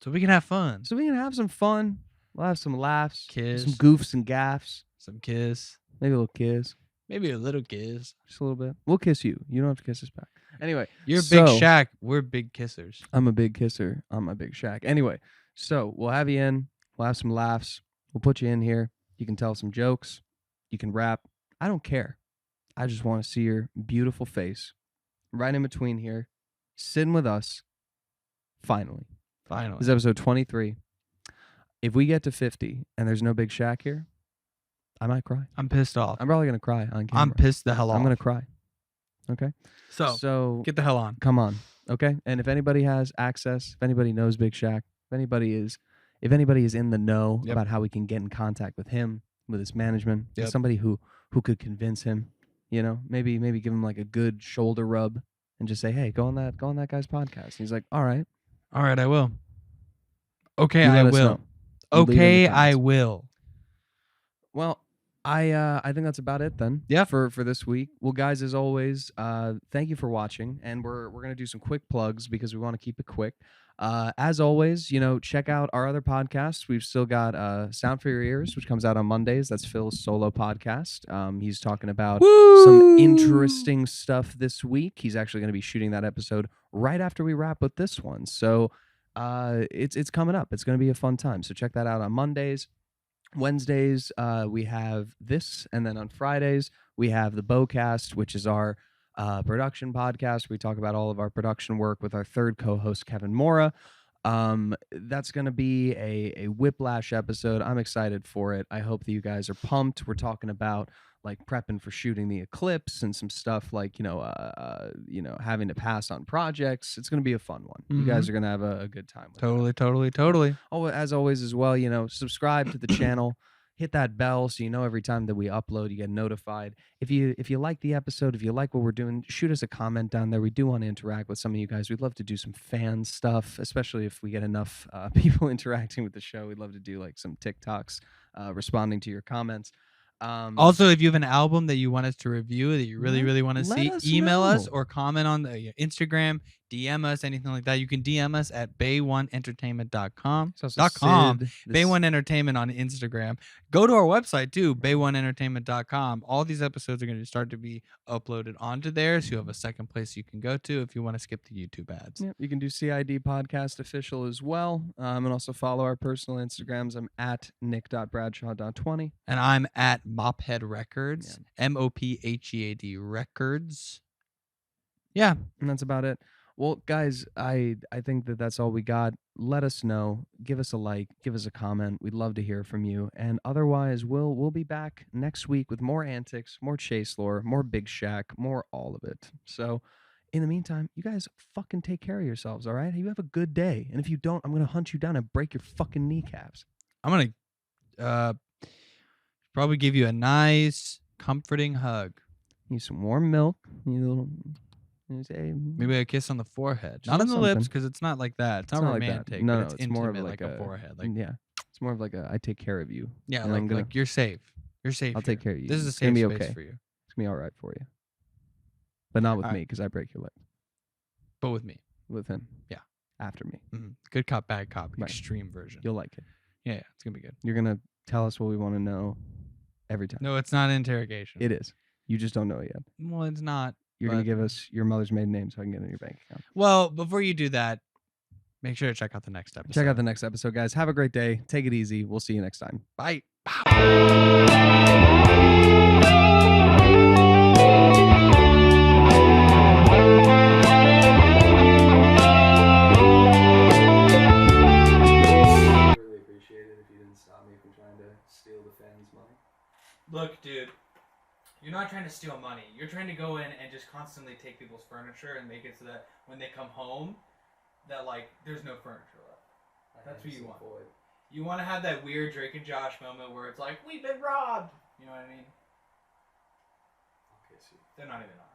So we can have fun. so we can have some fun? We'll have some laughs, Kiss. some goofs and gaffs, Some kiss. maybe a little kiss, Maybe a little kiss. just a little bit. We'll kiss you. You don't have to kiss us back. Anyway, You're so, Big Shaq. We're big kissers. I'm a big kisser. I'm a Big Shaq. Anyway, so we'll have you in. We'll have some laughs. We'll put you in here. You can tell some jokes. You can rap. I don't care. I just want to see your beautiful face right in between here, sitting with us. Finally. Finally. This is episode 23. If we get to 50 and there's no Big Shaq here, I might cry. I'm pissed off. I'm probably going to cry on camera. I'm pissed the hell off. I'm going to cry. Okay? So get the hell on. Come on. Okay? And if anybody has access, if anybody knows Big Shaq, if anybody is in the know about how we can get in contact with him, with his management, with somebody who could convince him, you know, maybe give him like a good shoulder rub and just say, "Hey, go on that guy's podcast." And he's like, "All right, I will." Okay, You I let us will. know. You leave it in the Okay, I comments. will. Well, I think that's about it then. Yeah. For this week. Well, guys, as always, thank you for watching, and we're gonna do some quick plugs because we want to keep it quick. As always, check out our other podcasts. We've still got Sound for Your Ears, which comes out on Mondays. That's Phil's solo podcast. He's talking about some interesting stuff this week. He's actually going to be shooting that episode right after we wrap with this one. So it's coming up. It's going to be a fun time. So check that out on Mondays. Wednesdays, we have this, and then on Fridays, we have the Bowcast, which is our production podcast. We talk about all of our production work with our third co-host, Kevin Mora. That's going to be a whiplash episode. I'm excited for it. I hope that you guys are pumped. We're talking about like prepping for shooting the eclipse and some stuff like having to pass on projects. It's going to be a fun one. You guys are going to have a good time with that. Totally. Oh, as always as well, subscribe to the channel, hit that bell so every time that we upload, you get notified. If you like the episode, if you like what we're doing, shoot us a comment down there. We do want to interact with some of you guys. We'd love to do some fan stuff, especially if we get enough people interacting with the show. We'd love to do like some TikToks responding to your comments. Also, if you have an album that you want us to review that you really want to see, email us or comment on the Instagram, DM us, anything like that. You can DM us at bay1entertainment.com. Bay1 Entertainment on Instagram. Go to our website too, bay1entertainment.com. All these episodes are going to start to be uploaded onto there, so you have a second place you can go to if you want to skip the YouTube ads. Yeah, you can do cID Podcast Official as well, and also follow our personal Instagrams. I'm at nick.bradshaw.20. And I'm at Mophead Records, MOPHEAD Records. Yeah. And that's about it. Well, guys, I think that's all we got. Let us know. Give us a like. Give us a comment. We'd love to hear from you. And otherwise, we'll be back next week with more antics, more chase lore, more Big Shack, more all of it. So, in the meantime, you guys fucking take care of yourselves, all right? You have a good day. And if you don't, I'm going to hunt you down and break your fucking kneecaps. I'm going to probably give you a nice, comforting hug. Need some warm milk. Maybe a kiss on the forehead, not on the lips, because it's not like that. It's not romantic. Like that. No, it's more of like a forehead. It's more of like a I take care of you. Yeah, like you're safe. You're safe. I'll take care of you. This is a safe space for you. It's gonna be all right for you, but not with me because I break your leg. But with me, with him. Yeah, after me. Good cop, bad cop, extreme version. You'll like it. Yeah, it's gonna be good. You're gonna tell us what we want to know every time. No, it's not an interrogation. It is. You just don't know it yet. Well, it's not. You're going to give us your mother's maiden name so I can get in your bank account. Well, before you do that, make sure to check out the next episode. Check out the next episode, guys. Have a great day. Take it easy. We'll see you next time. Bye. Really appreciate it if you didn't stop me from trying to steal the fans' money. Look, dude. You're not trying to steal money. You're trying to go in and just constantly take people's furniture and make it so that when they come home, that like there's no furniture left. That's what you want. You want to have that weird Drake and Josh moment where it's like, we've been robbed. You know what I mean? Okay, so they're not even on.